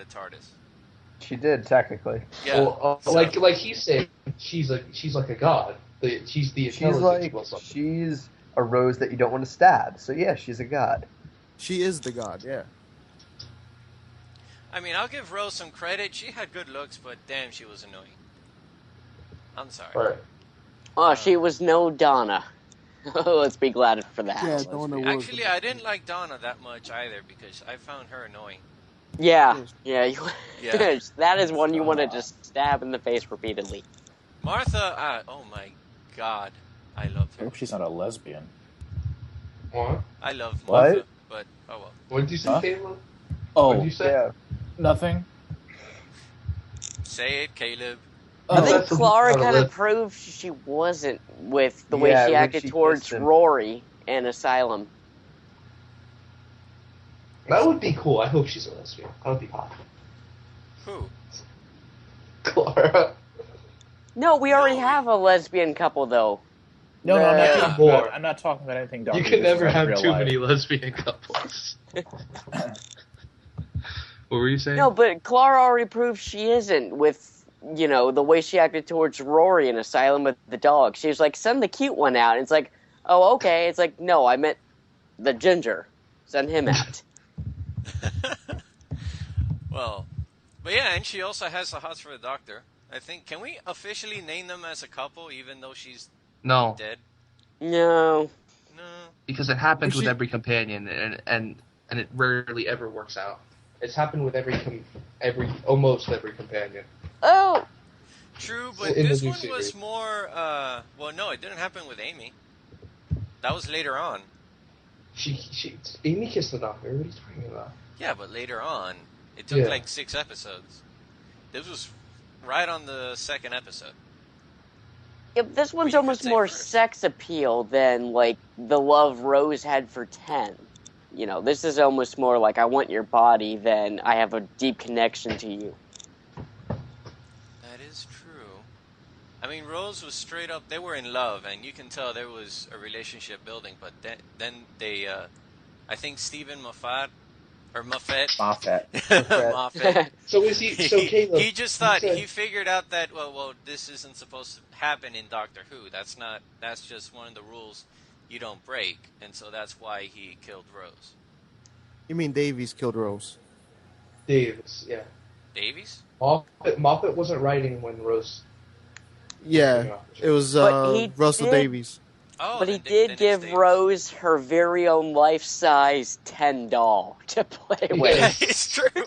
TARDIS. She did, technically. Yeah. Well, so- like he's saying, she's like a god. She's the She's intelligence. like, she's a Rose that you don't want to stab. So yeah, she's a god. She is the god, yeah. I mean, I'll give Rose some credit. She had good looks, but damn, she was annoying. I'm sorry. Right. Oh, she was no Donna. Let's be glad for that. Yeah, Donna was. Actually, I didn't like Donna that much either because I found her annoying. Yeah. Yeah. That is one you want to just stab in the face repeatedly. Martha, oh my god, I loved I her. hope she's not a lesbian. What? I love What? Martha, but oh well. What did you say, Huh? Caleb? Oh, What did you say? Yeah. nothing. Say it, Caleb. I think that's a- Clara on a kind of list. proved she wasn't with the way Yeah, she when acted she towards kissed him. Rory in Asylum. That would be cool. I hope she's a lesbian. That would be hot. Who? Clara. No, we already have a lesbian couple, though. No, I'm not Yeah. talking about. I'm not talking about anything. Doctor You Who. can This is never like have real too life. many lesbian couples. What were you saying? No, but Clara already proved she isn't with, the way she acted towards Rory in Asylum with the dog. She was like, send the cute one out. And it's like, oh, okay. It's like, no, I meant the ginger. Send him out. Well, but yeah, and she also has the hots for the Doctor. I think, can we officially name them as a couple, even though she's No, dead? No. No. because it happens with Actually- every companion, and it rarely ever works out. It's happened with almost every companion. Oh, True, but In the this new one was series. more, well, no, it didn't happen with Amy. That was later on. Amy kissed the Doctor. What are you talking about? Yeah, but later on. It took Yeah. like 6 episodes. This was right on the second episode. yeah, this one's you could almost say more first. sex appeal than, like, the love Rose had for 10. This is almost more like I want your body than I have a deep connection to you. That is true. I mean, Rose was straight up, they were in love, and you can tell there was a relationship building, but then they, I think Stephen Moffat, or Moffat, Moffat. Moffat, So is he? So Caleb, he just thought, said- he figured out that, well, this isn't supposed to happen in Doctor Who. That's just one of the rules you don't break, and so that's why he killed Rose. You mean Davies killed Rose? Davis, yeah. Davies? Moffat wasn't writing when Rose. Yeah, it was But he Russell did- Davies. Oh, But he then did it's give Davies. Rose her very own life-size 10 doll to play with. Yeah, it's true.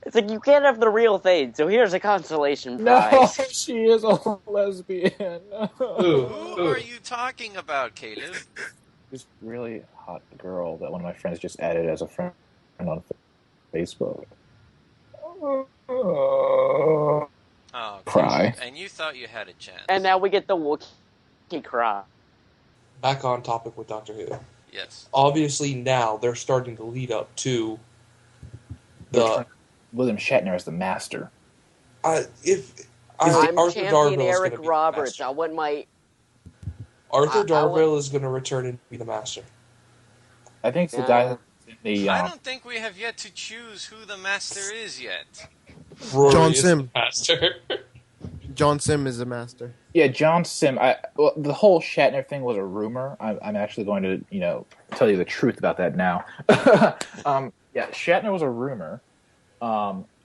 It's like, you can't have the real thing, so here's a consolation No, prize. she is a lesbian. Who are you talking about, Caleb? This really hot girl that one of my friends just added as a friend on Facebook. Oh, Cry. And you thought you had a chance. And now we get the Wookiee cry. Back on topic with Doctor Who. Yes. Obviously, now they're starting to lead up to the. William Shatner as the master. If I'm Arthur champion Darville is Eric gonna be the Roberts. master. I want my... Arthur I Darville is going to return and be the master. I think it's the Yeah. guy that's in the. I don't think we have yet to choose who the master is yet. Rory John is Sim. the master. John Sim is the master. Yeah, John Sim. Well, the whole Shatner thing was a rumor. I'm actually going to, tell you the truth about that now. Yeah, Shatner was a rumor.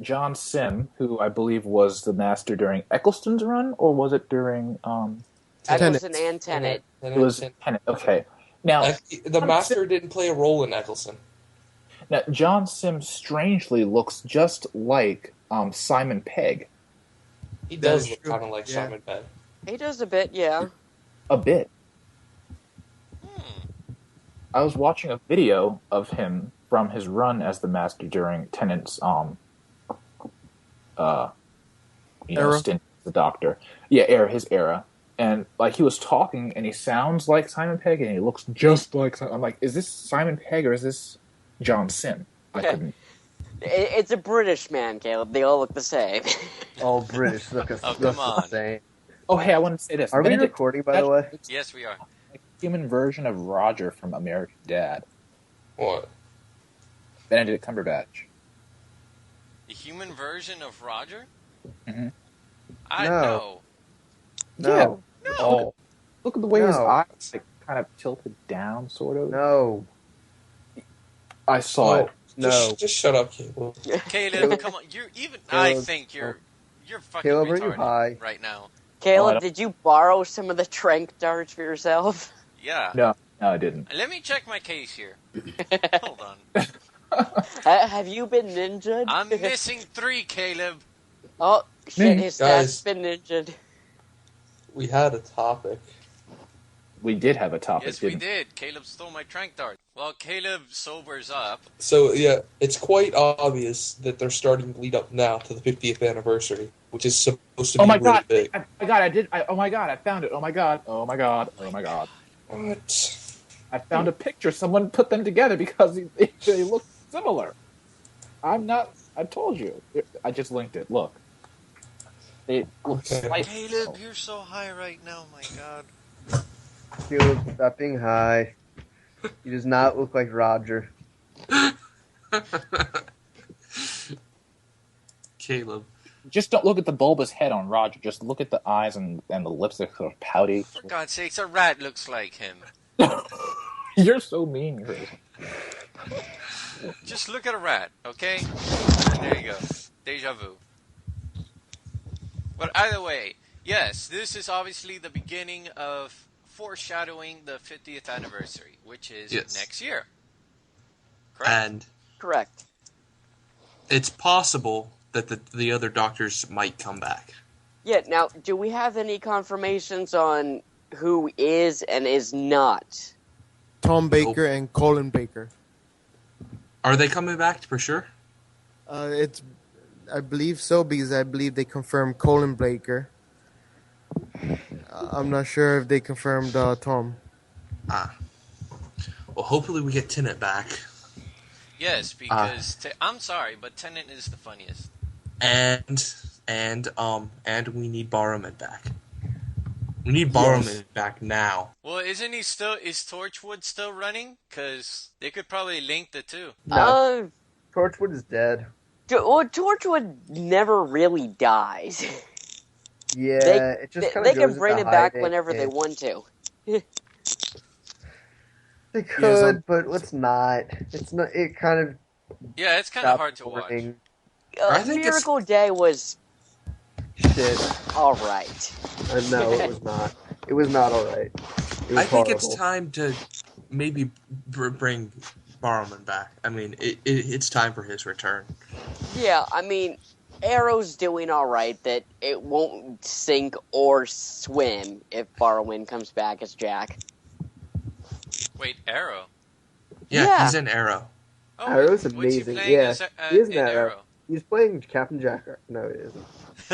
John Sim, who I believe was the master during Eccleston's run, or was it during? Eccleston and Tennant. It was Tennant. Okay. Now, The master didn't play a role in Eccleston. now John Sim strangely looks just like Simon Pegg He That does is look true. kind of like Yeah. Simon Pegg. He does a bit, yeah. a bit. Hmm. I was watching a video of him from his run as the master during Tennant's Era? stint as the Doctor. Yeah, his era. And like he was talking and he sounds like Simon Pegg and he looks just like I'm like, is this Simon Pegg or is this John Sim? I couldn't. It's a British man, Caleb. They all look the same. All British. Look at Oh, come on. Saying. Oh hey, I want to say this. Are we Benedict recording, by the way? Yes, we are. like a human version of Roger from American Dad. What? Benedict Cumberbatch. The human version of Roger? Mhm. I No. know. No. Oh. Look at the way his No. eyes like kind of tilted down, sort of. No. I saw it. No. Just shut up, Caleb. Caleb, come on. I Caleb. think you're fucking Caleb, are you retarded high? right now. Oh, I Caleb, don't- did you borrow some of the trank darts for yourself? Yeah. No, I didn't. Let me check my case here. Hold on. Have you been ninja? I'm missing 3, Caleb. Oh, shit, Me. his Guys. stats been ninja. We had a topic. We did have a topic, Yes, we didn't did. Caleb stole my trank dart. Well, Caleb sobers up. So, yeah, it's quite obvious that they're starting to lead up now to the 50th anniversary, which is supposed to be Oh my really god! big. Oh my god! I found it! Oh my god! Oh my god! Oh my god! What? I found a picture. Someone put them together because they look similar. I'm not. I told you. I just linked it. Look. They look slightly Caleb, similar. you're so high right now. My God. Caleb, stop being high. He does not look like Roger. Caleb. Just don't look at the bulbous head on Roger. Just look at the eyes and the lips that are sort of pouty. For God's sakes, a rat looks like him. You're so mean, Chris. Just look at a rat, okay? And there you go. Deja vu. But either way, yes, this is obviously the beginning of foreshadowing the 50th anniversary, which is next year. Correct? And Correct. it's possible that the other doctors might come back. Yeah, now, do we have any confirmations on who is and is not? Tom Baker and Colin Baker. Are they coming back for sure? I believe so, because I believe they confirmed Colin Baker. I'm not sure if they confirmed Tom. Well, hopefully we get Tennant back. Yes, because I'm sorry, but Tennant is the funniest. And we need Barrowman back. We need Barrowman back now. Well, is Torchwood still running? Because they could probably link the two. No. Torchwood is dead. Well, Torchwood never really dies. Yeah, it just kind of they can bring it back whenever they want to. They could, but let's not. It's not. It kind of. Yeah, it's kind of hard to watch. I think Miracle Day was shit. All right. No, it was not. It was not all right. I think it's time to maybe bring Barrowman back. I mean, it's time for his return. Yeah, I mean, Arrow's doing all right. That it won't sink or swim if Barrowman comes back as Jack. Wait, Arrow? Yeah, he's in Arrow. Oh, Arrow's amazing. He He is in Arrow. Arrow. He's playing Captain Jack. No, he isn't.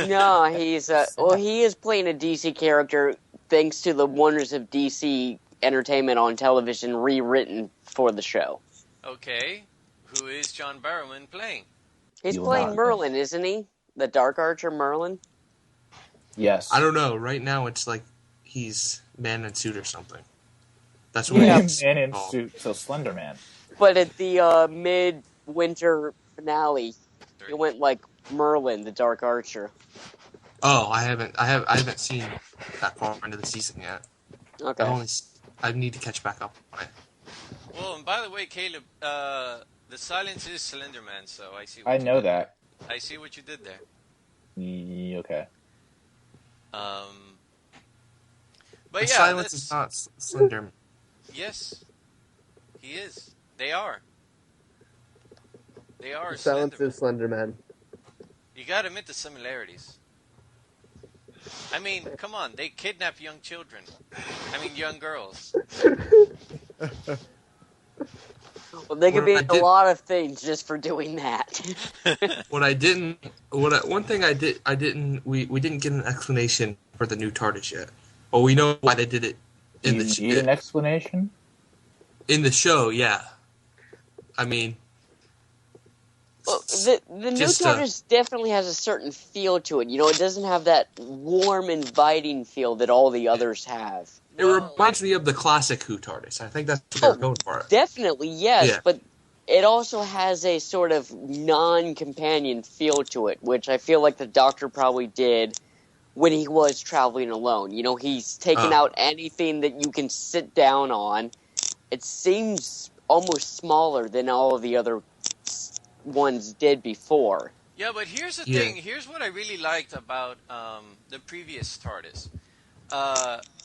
No, he's he is playing a DC character thanks to the wonders of DC entertainment on television rewritten for the show. Okay, who is John Barrowman playing? He's playing Merlin, isn't he? The Dark Archer Merlin? Yes. I don't know. Right now it's like he's man in suit or something. That's what Man in suit, so Slender Man. But at the mid-winter finale, it went like Merlin, the Dark Archer. Oh, I haven't seen that far into the season yet. Okay. I need to catch back up on it. Well, and by the way, Caleb, the silence is Slender Man, so I see. I know that. I see what you did there. Okay. But the yeah, silence is not Slender. Yes, he is. They are. They are. The silence is Slender Man. You gotta admit the similarities. I mean, come on, they kidnap young children. I mean, young girls. Well, they could be a lot of things just for doing that. We didn't get an explanation for the new TARDIS yet. Well, we know why they did it in the show. You need an explanation? In the show, yeah. I mean... Well, the new TARDIS definitely has a certain feel to it. You know, it doesn't have that warm, inviting feel that all the others have. It reminds me of the classic Who TARDIS. I think that's what they're going for. Definitely, yes. Yeah. But it also has a sort of non-companion feel to it, which I feel like the Doctor probably did when he was traveling alone. You know, he's taken out anything that you can sit down on. It seems almost smaller than all of the other ones did before. Yeah, but here's the thing. Here's what I really liked about the previous TARDIS.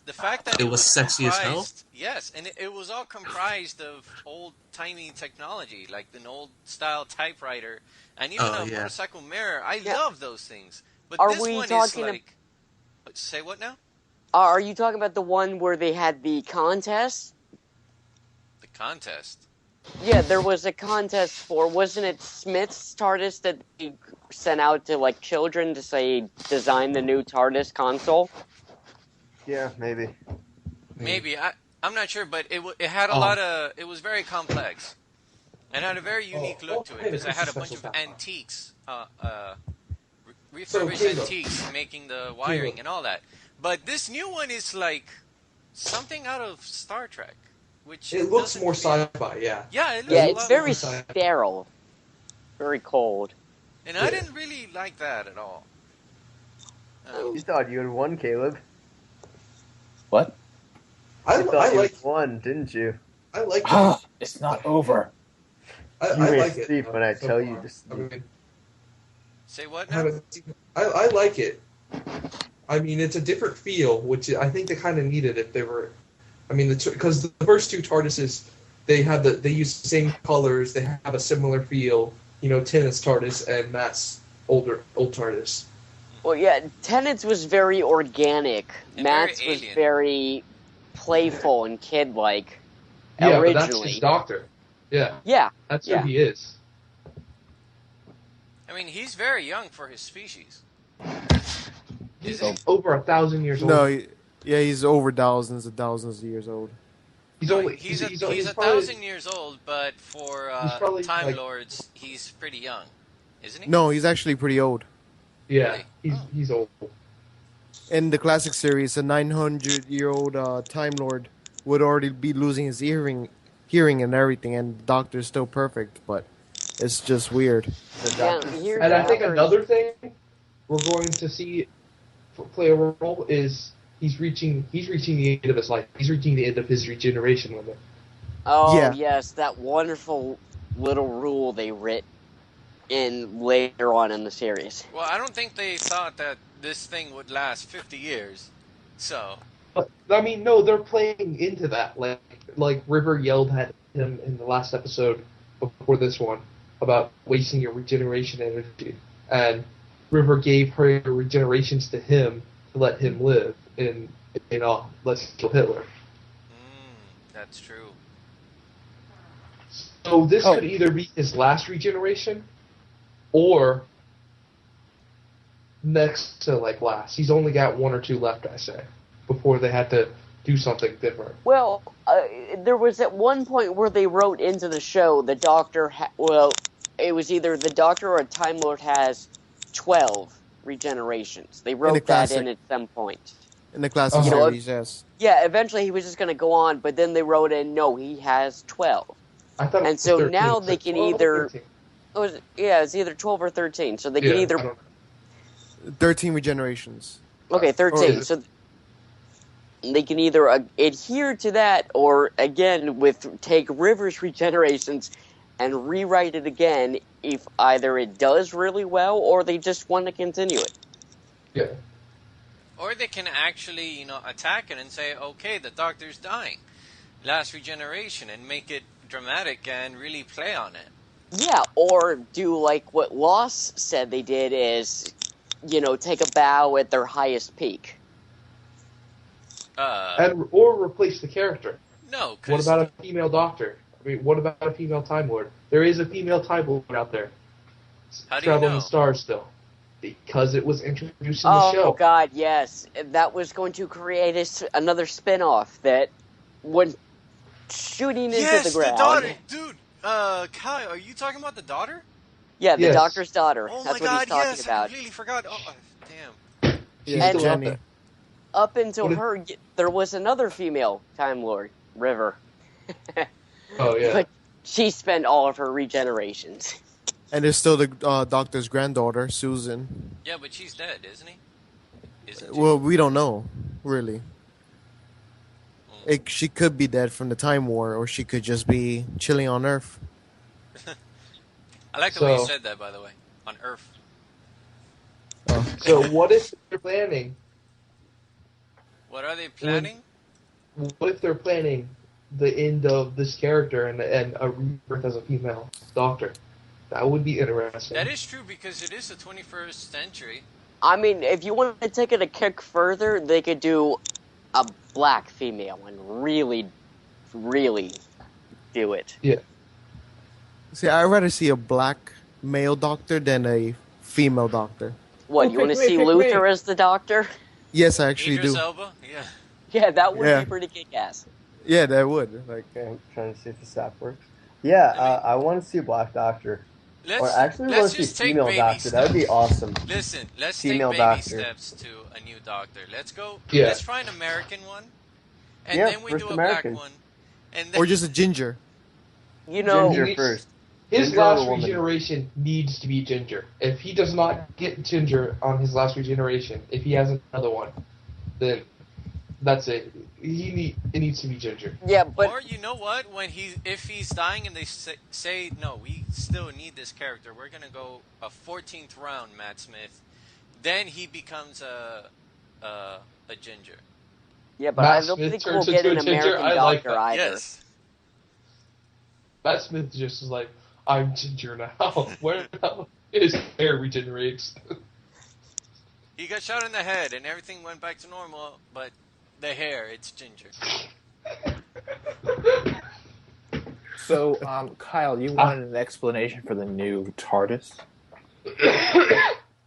The fact that it was sexy as hell? Yes, and it was all comprised of old-timey technology, like an old-style typewriter, and even a motorcycle mirror. I love those things. But this one is like... Say what now? Are you talking about the one where they had the contest? The contest? Yeah, there was a contest for, wasn't it Smith's TARDIS that he sent out to, like, children to say, design the new TARDIS console? Yeah, maybe. Maybe. I'm not sure, but it had a lot of. It was very complex, and had a very unique look to it because it had a bunch of antiques, refurbished antiques, making the wiring and all that. But this new one is like something out of Star Trek, which it looks more sci-fi. Yeah. Yeah, it looks Yeah, a it's lot very more sterile, very cold. And I didn't really like that at all. You thought you had won, Caleb. What? I thought you like. had won, didn't you? I like. It's not over. You I may like it. sleep when I so tell you far. to I sleep. mean, Say what I now? haven't seen- I like it. I mean, it's a different feel, which I think they kind of needed if they were. I mean, because the first two TARDISes, they use the same colors, they have a similar feel. You know, Tennant's TARDIS and Matt's old TARDIS. Well, yeah, Tennant's was very organic. And Matt's very was alien. very playful and kid-like. Yeah, originally. but that's his doctor. Yeah, Yeah, that's Yeah. who he is. I mean, he's very young for his species. He's over 1,000 years old. No, yeah, he's over thousands and thousands of years old. he's No, only he's he's a probably- 1,000 years old, but for He's probably, Time like- Lords, he's pretty young, isn't he? No, he's actually pretty old. Yeah, he's old. In the classic series, a 900-year-old Time Lord would already be losing his hearing and everything, and the Doctor's still perfect, but it's just weird. The yeah. doctor- Here's And I think another- another thing we're going to see play a role is he's reaching the end of his life. He's reaching the end of his regeneration limit. Oh, Yeah. yes, that wonderful little rule they writ in later on in the series. Well, I don't think they thought that this thing would last 50 years. So, But I mean, no, they're playing into that. Like River yelled at him in the last episode before this one about wasting your regeneration energy, and River gave her regenerations to him to let him live in Let's Kill Hitler. that's true. So this could either be his last regeneration, or next to last. He's only got one or two left, I say, before they had to do something different. Well, there was at one point where they wrote into the show the Doctor. It was either the Doctor or a Time Lord has 12 regenerations. They wrote that classic. in at some point. In the classic You know, series, yes. Yeah, eventually he was just going to go on, but then they wrote in, no, he has 12. I thought it And was so 13, now so they can 12 or either- 13. It's either 12 or 13. So they Yeah, can I either. don't know. 13 regenerations. Okay, 13. Or- So they can either adhere to that, or again, take River's regenerations and rewrite it again if either it does really well or they just want to continue it. Yeah. Or they can actually, attack it and say, okay, the Doctor's dying. Last regeneration, and make it dramatic and really play on it. Yeah, or do like what Lost said they did is, take a bow at their highest peak. Or replace the character. No, What 'cause about a female Doctor? I mean, what about a female Time Lord? There is a female Time Lord out there. How do you Traveling know? the stars still. Because it was introduced in the Oh, show. God, yes. That was going to create another spin-off that went shooting into Yes, the ground. daughter, dude. Kai, are you talking about the daughter? Yeah, the Yes. Doctor's daughter. Oh That's my what God, he's talking yes! I about. completely forgot. Oh, damn. She's Yeah, still out Jenny. there. Up until What if- her, there was another female Time Lord, River. Oh, yeah. But she spent all of her regenerations. And there's still the Doctor's granddaughter, Susan. Yeah, but she's dead, isn't he? Isn't she? Well, we don't know, really. She could be dead from the Time War, or she could just be chilling on Earth. I like the way you So- said that, by the way. On Earth. So what if they're planning? What are they planning? What if they're planning the end of this character and a rebirth as a female Doctor? That would be interesting. That is true because it is the 21st century. I mean, if you want to take it a kick further, they could do a black female and really, really do it. Yeah. See, I'd rather see a black male Doctor than a female Doctor. What, Oh, you want to pick me, see pick Luther me. as the Doctor? Yes, I actually Idris do. Elba? Yeah. Yeah, that would Yeah. be pretty kick-ass. Yeah, that would. Like, Okay, I'm trying to see if this app works. Yeah, I want to see a Black Doctor. Or actually, I want Let's to see a just take female baby Doctor. That would be steps. awesome. Listen, let's take Female baby Doctor. steps to a new Doctor. Let's go. Yeah. Let's try an American one, and Yeah, then we first do a American. black one, and then or just a ginger. You know, Ginger He- first. His Ginger or last woman? regeneration needs to be Ginger. If he does not get Ginger on his last regeneration, if he has another one, then that's it. It needs to be Ginger. yeah, but or you know what? If he's dying and they say no, we still need this character. We're gonna go a 14th round, Matt Smith. Then he becomes a ginger. yeah, but Matt I don't Smith think turns we'll get into an a ginger. American I like Doctor that. either. Yes. Matt Smith just is like, I'm Ginger now. Where the hell his hair regenerates? He got shot in the head and everything went back to normal, but the hair, it's ginger. So, Kyle, you wanted an explanation for the new TARDIS?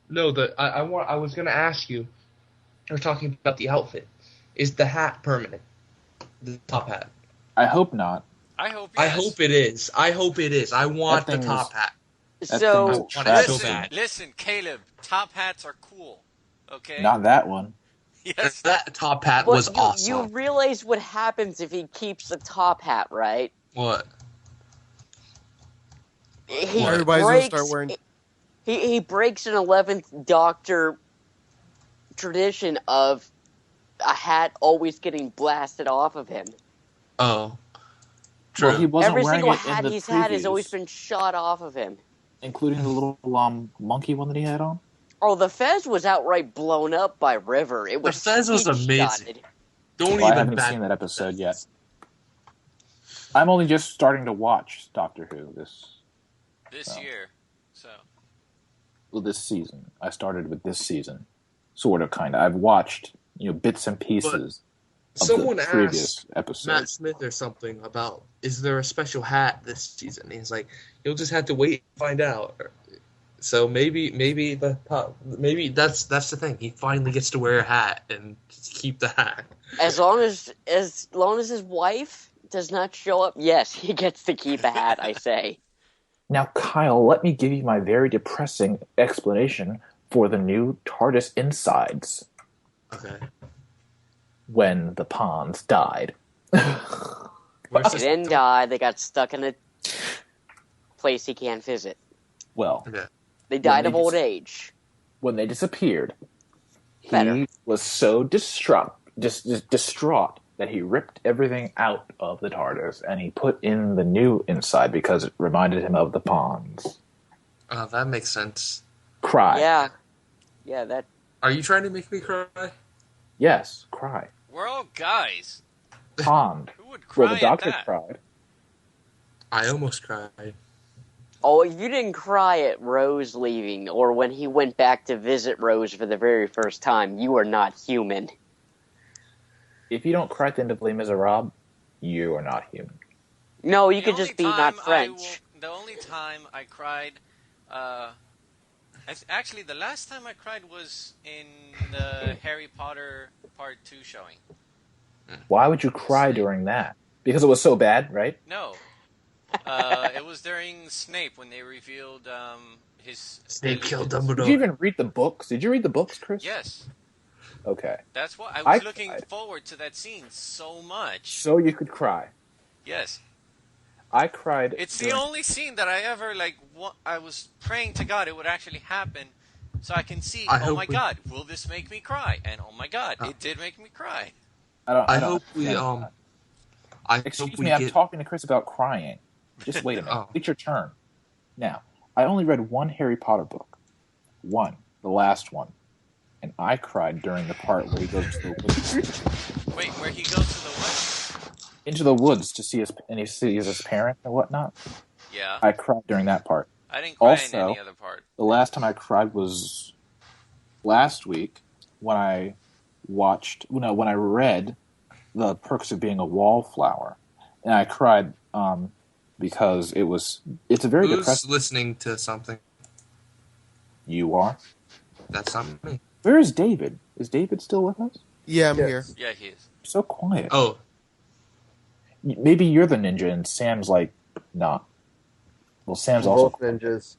No, I was gonna ask you. We're talking about the outfit. Is the hat permanent? The top hat. I hope not. I hope. I Yes. hope it is. I hope it is. I want That the thing top is- hat. That So, thing is want it so trash. bad. Listen, Caleb. Top hats are cool. Okay. Not that one. Yes. That top hat but was you awesome. realize what happens if he keeps the top hat, right? What? He Everybody's gonna breaks, start wearing. he breaks an 11th Doctor tradition of a hat always getting blasted off of him. Oh. True. Well, he wasn't Every wearing single it in hat the he's had has previews, always been shot off of him. including the little monkey one that he had on. Oh, the Fez was outright blown up by River. It was Fez was speech-shotted. amazing. Don't Well, I even haven't back seen that episode yet. I'm only just starting to watch Doctor Who this This year. So. this season. I started with this season, sort of, kind of. I've watched bits and pieces of Someone the previous asked episode. Matt Smith or something about, is there a special hat this season? He's like, you'll just have to wait and find out. So maybe that's the thing. He finally gets to wear a hat and keep the hat. As long as his wife does not show up, yes, he gets to keep a hat, I say. Now, Kyle, let me give you my very depressing explanation for the new TARDIS insides Okay. when the Pawns died. Where's They this? didn't die, they got stuck in a place he can't visit. Well, Okay. They died they of old just- age. when they disappeared, Better. he was so distraught that he ripped everything out of the TARDIS and he put in the new inside because it reminded him of the Pawns. Oh, that makes sense. Cry. Yeah, that. Are you trying to make me cry? Yes, cry. We're all guys. Pond. Who would cry Well, the doctor at that? cried. I almost cried. Oh, you didn't cry at Rose leaving, or when he went back to visit Rose for the very first time. You are not human. If you don't cry at the end of Les Miserables, you are not human. No, you The could only just be time not I French. the only time I cried, actually, the last time I cried was in the Harry Potter Part 2 showing. Why would you cry during that? Because it was so bad, right? No. It was during Snape when they revealed his... Snape killed allegiance. Did Dumbledore. you even read the books? Did you read the books, Chris? Yes. Okay. That's why I I was looking cried. forward to that scene so much. So you could cry. Yes. I cried. It's the only scene that I ever, I was praying to God it would actually happen so I can see, I oh hope my we- God, will this make me cry? And oh my God, it did make me cry. I hope we understand that. I Excuse hope we me, I'm get. talking to Chris about crying. Just wait a minute. Oh. It's your turn. Now, I only read one Harry Potter book. One. The last one. And I cried during the part where he goes to the woods. Wait, where he goes to the what? Into the woods to see he sees his parents and whatnot. Yeah. I cried during that part. I didn't cry in Also- any other part. The last time I cried was last week when I when I read The Perks of Being a Wallflower. And I cried because it's a very Who's depressing. listening to something? You are? That's not me. Where is David? Is David still with us? Yeah, I'm Yes. here. Yeah, he is. So quiet. Oh, maybe you're the ninja and Sam's like not. Well, Sam's also Both ninjas.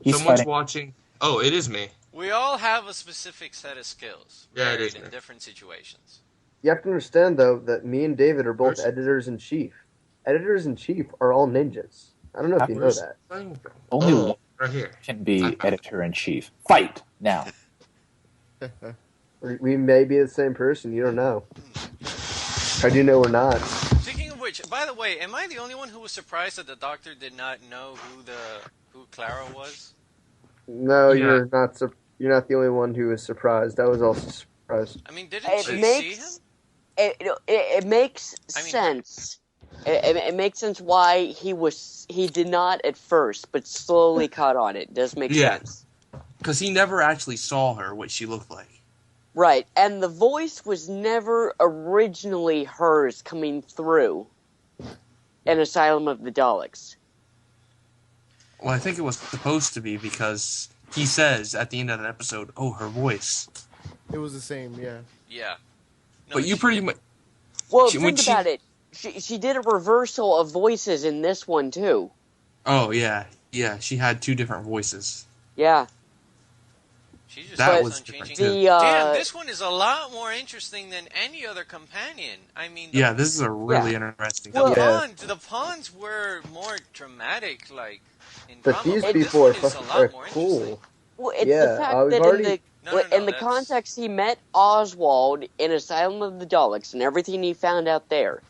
he's Someone's fighting. watching. Oh, it is me. We all have a specific set of skills, Yeah, it varied is in me. different situations. You have to understand, though, that me and David are both Where's- editors-in-chief. Editors-in-chief are all ninjas. I don't know if you know Where's- that. Only Oh, one right here. can be I- editor in chief. Fight now. We may be the same person. You don't know. How do you know we're not? Speaking of which, by the way, am I the only one who was surprised that the doctor did not know who Clara was? No, Yeah. you're not. You're not the only one who was surprised. I was also surprised. I mean, didn't It she makes see him? it makes I mean- sense. It makes sense why he did not at first, but slowly caught on. It does make Yeah. sense. Because he never actually saw her, what she looked like. Right, and the voice was never originally hers coming through in Asylum of the Daleks. Well, I think it was supposed to be because he says at the end of that episode, "Oh, her voice." It was the same, yeah. Yeah. No, But you she pretty didn't. much. Well, When think about it. She did a reversal of voices in this one too. Oh yeah, yeah. She had two different voices. Yeah. She just That keeps was on different, changing. too. Damn, this one is a lot more interesting than any other companion. I mean, Yeah, this is a really interesting. Well, the pawns were more dramatic, like in But drama, these this people one are, is a lot more interesting. cool. Well, it's Yeah, the fact we've that already- in the context he met Oswald in Asylum of the Daleks and everything he found out there.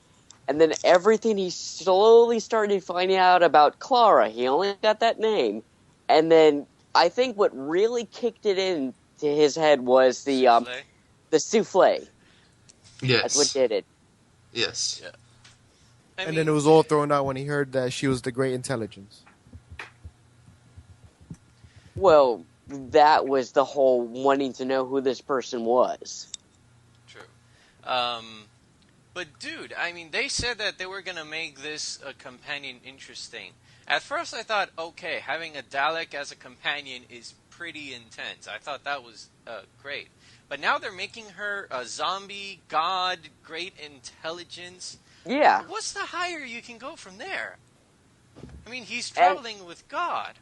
And then everything he slowly started finding out about Clara. He only got that name. And then I think what really kicked it into his head was Souffle? the souffle. Yes. That's what did it. Yes. Yeah. And then it was all thrown out when he heard that she was the Great Intelligence. Well, that was the whole wanting to know who this person was. True. But dude, I mean, they said that they were gonna make this companion interesting. At first, I thought, okay, having a Dalek as a companion is pretty intense. I thought that was great. But now they're making her a zombie god, great intelligence. Yeah. What's the higher you can go from there? I mean, he's traveling with God.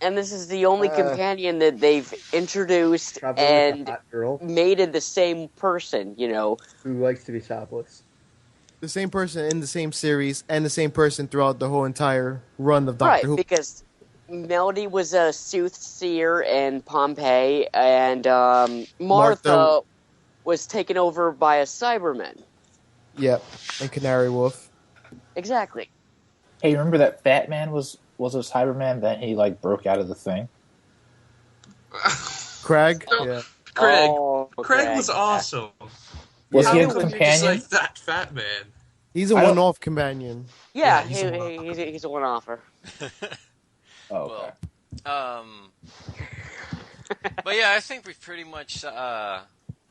And this is the only companion that they've introduced Traveling with a and hot girl made it the same person, you know. who likes to be topless. The same person in the same series and the same person throughout the whole entire run of Doctor Right, Who. because Melody was a soothsayer in Pompeii, and Martha was taken over by a Cyberman. Yep, and Canary Wolf. Exactly. Hey, remember that Fat Man was a Cyberman? Then he like broke out of the thing. Craig? No. Yeah. Craig. Oh, Craig was awesome. Was How he a would you just companion? like that fat man? He's a I don't- one-off companion. Yeah, Yeah, he's a one-offer. Oh, okay. Well, but yeah, I think we've pretty much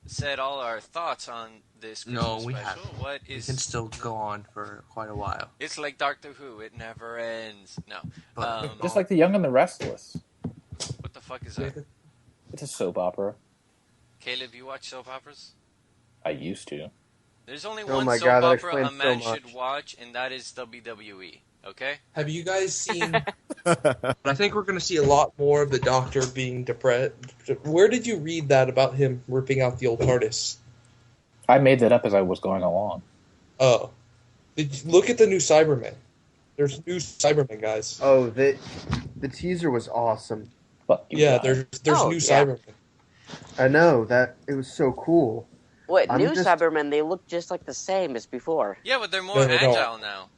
said all our thoughts on this No, Christmas we special. haven't. What It is? can still go on for quite a while. It's like Doctor Who; it never ends. No, But- Just like The Young and the Restless. what the fuck is that? It's a soap opera. Caleb, you watch soap operas? I used to. There's only Oh one my soap God, that opera a explains man so much. should watch, and that is WWE. Okay? Have you guys seen? I think we're going to see a lot more of the Doctor being depressed. Where did you read that about him ripping out the old TARDIS? I made that up as I was going along. Oh, look at the new Cybermen. There's new Cybermen, guys. Oh, the teaser was awesome. Fuck you Yeah, guys. there's Oh, new yeah. Cybermen. I know that it was so cool. What, I'm new just- Cybermen, they look just like the same as before. Yeah, but they're more No, they don't. agile now.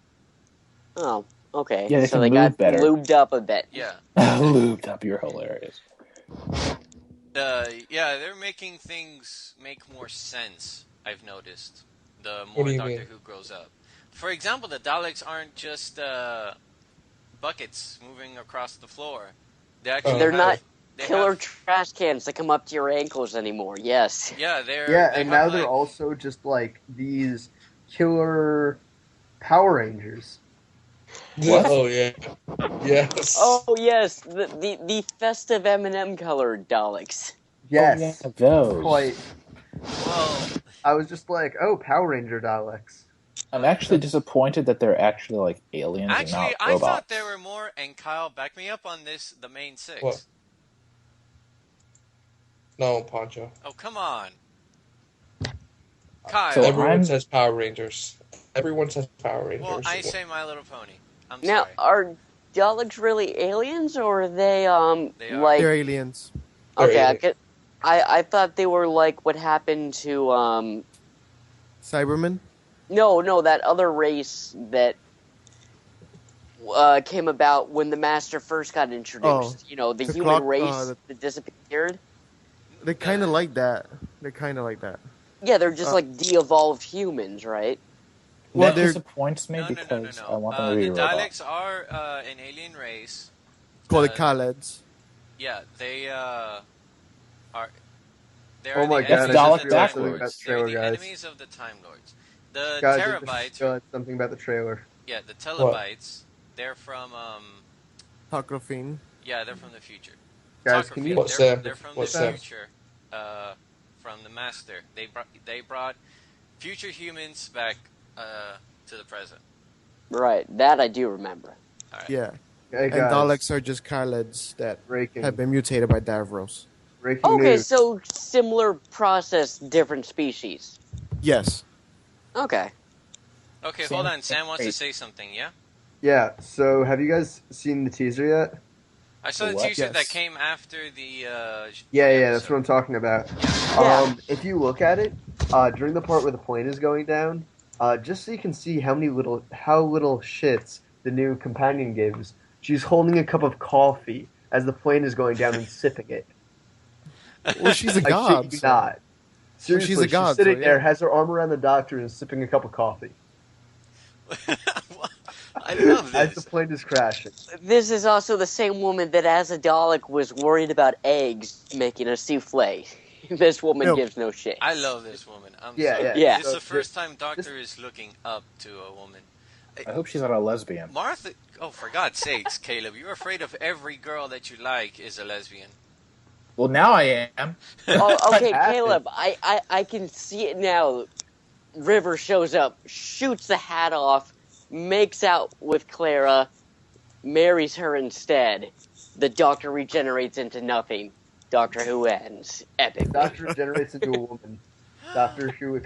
Oh, okay. Yeah, they so can they move got better. lubed up a bit. Yeah. Lubed up. You're hilarious. Yeah, they're making things make more sense, I've noticed. The What more do you Doctor mean? Who grows up. For example, the Daleks aren't just buckets moving across the floor. They actually They're have- not they Killer have- trash cans that come up to your ankles anymore. Yes. Yeah, they're Yeah, they and have, now they're like- also just like these killer Power Rangers. What? Oh yeah. Yes. Oh yes, the festive M&M colored Daleks. Yes, Oh, yeah, those. quite. Well, I was just like, oh, Power Ranger Daleks. I'm actually disappointed that they're actually like aliens and Actually, not I robots. thought there were more, and Kyle, back me up on this, the main six. What? No, Poncho. Oh, come on. Kyle. So Everyone says Power Rangers. Everyone says Power Rangers. Well, I say My Little Pony. I'm Now, sorry. are Daleks really aliens, or are they, They are. like... They're aliens. Okay, I thought they were like what happened to, Cybermen? No, that other race that came about when the Master first got introduced. Oh, You know, the the human clock- race that disappeared. They're kind of like that. They're kind of like that. Yeah, they're just like de-evolved humans, right? Well, that they're disappoints me because I want them to be the robots. Daleks are an alien race. called the Khaleds. Yeah, they are. They're Oh my the god, enemies I of just the realized Time something Lords. about the They're trailer, the guys. enemies of the Time Lords. The Guys, I terabytes. just realized something about the trailer. Yeah, the telebytes. They're from Tocrophene. yeah, they're from the future. Guys, can you? What's They're that? from What's the that? future. From the Master. They brought future humans back to the present. Right, that I do remember. All right. Yeah. Hey And guys, Daleks are just Khaleds that breaking, have been mutated by Davros. breaking Okay, news. so similar process, different species. Yes. Okay. Okay, Sam- hold on. Sam wants to Wait. say something. Yeah. Yeah. So, have you guys seen the teaser yet? I saw the What? teaser Yes. that came after the. Yeah, that's what I'm talking about. Yeah. If you look at it, during the part where the plane is going down, just so you can see how little shits the new companion gives, she's holding a cup of coffee as the plane is going down and sipping it. Well, she's a I god. shit you so- not. Seriously, she's a god, She's sitting so, yeah. there, has her arm around the doctor, and sipping a cup of coffee I love as the this. plane is crashing. This is also the same woman that, as a Dalek, was worried about eggs making a souffle. This woman No. gives no shit. I love this woman. I'm Yeah, sorry. yeah. This is So the first time Doctor is looking up to a woman. I hope she's not a lesbian. Martha. Oh, for God's sakes, Caleb! You're afraid of every girl that you like is a lesbian. Well, now I am. Oh, okay, What happened? Caleb, I can see it now. River shows up, shoots the hat off, makes out with Clara, marries her instead. The Doctor regenerates into nothing. Doctor Who ends. Epic. Doctor generates into a woman. Doctor Who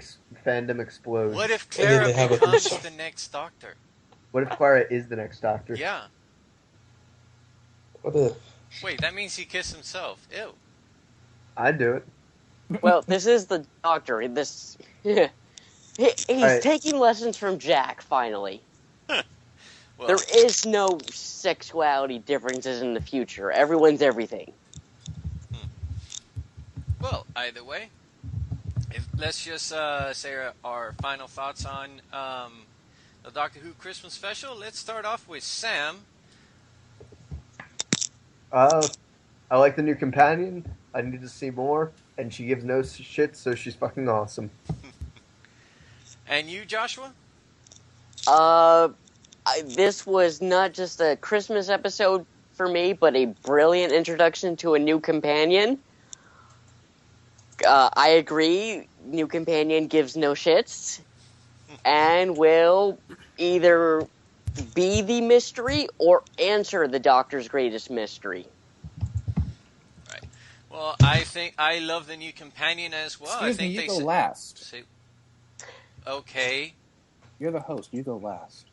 fandom explodes. What if And then Clara they have a becomes threesome. the next Doctor? What if Clara is the next Doctor? Yeah. What the? Wait, that means he kissed himself. Ew. I'd do it. Well, this is the Doctor. This he's Alright. taking lessons from Jack. Finally, Well, there is no sexuality differences in the future. Everyone's everything. well, either way, let's just say our final thoughts on the Doctor Who Christmas special. Let's start off with Sam. I like the new companion. I need to see more. And she gives no shit, so she's fucking awesome. And you, Joshua? This was not just a Christmas episode for me, but a brilliant introduction to a new companion. I agree, new companion gives no shits, and will either be the mystery or answer the Doctor's greatest mystery. Right. Well, I think I love the new companion as well. I Excuse think me, they you go said- last. say- Okay. You're the host. You go last.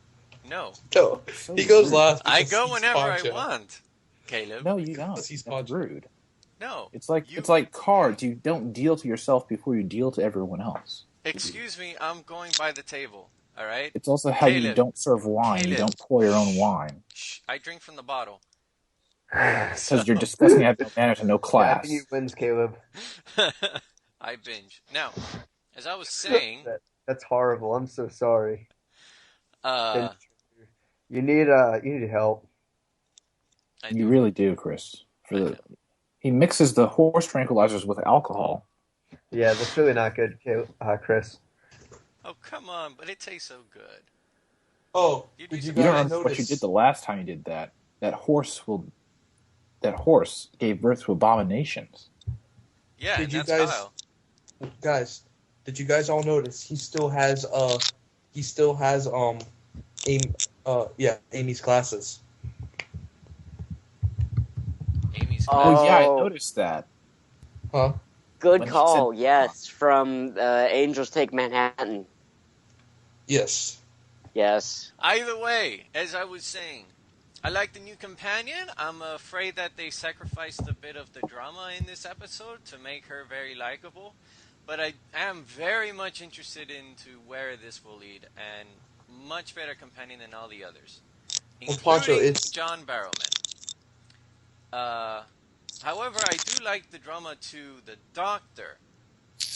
No. No, So he goes rude. last. I because go he's whenever Poncho. I want. Caleb. No, you don't. Because he's That's Poncho. rude. No. It's like You- it's like cards. You don't deal to yourself before you deal to everyone else. Excuse me, I'm going by the table. All right? It's also how you Caleb. don't serve wine. You Caleb. don't pour your own wine Shh, I drink from the bottle. because you're disgusting. You have no manners and no class. You wins, Caleb. I binge. Now, as I was saying, That's horrible. I'm so sorry. uh, You need help. I You do. really do, Chris. I do. He mixes the horse tranquilizers with alcohol. Yeah, that's really not good, Chris. Oh, come on, but it tastes so good. Oh, You'd did be you You don't guys remember notice? what you did the last time you did that. That horse gave birth to abominations. Yeah, Did and you that's guys- Kyle. Guys, did you guys all notice he still has he still has Amy's glasses. Amy's Oh yeah, I Oh. noticed that. Huh? Good When he call. said- Yes, from Angels Take Manhattan. Yes. Yes. Either way, as I was saying, I like the new companion. I'm afraid that they sacrificed a bit of the drama in this episode to make her very likable. But I am very much interested into where this will lead, and much better companion than all the others, Well, including Pancho, it's- John Barrowman. However, I do like the drama to the Doctor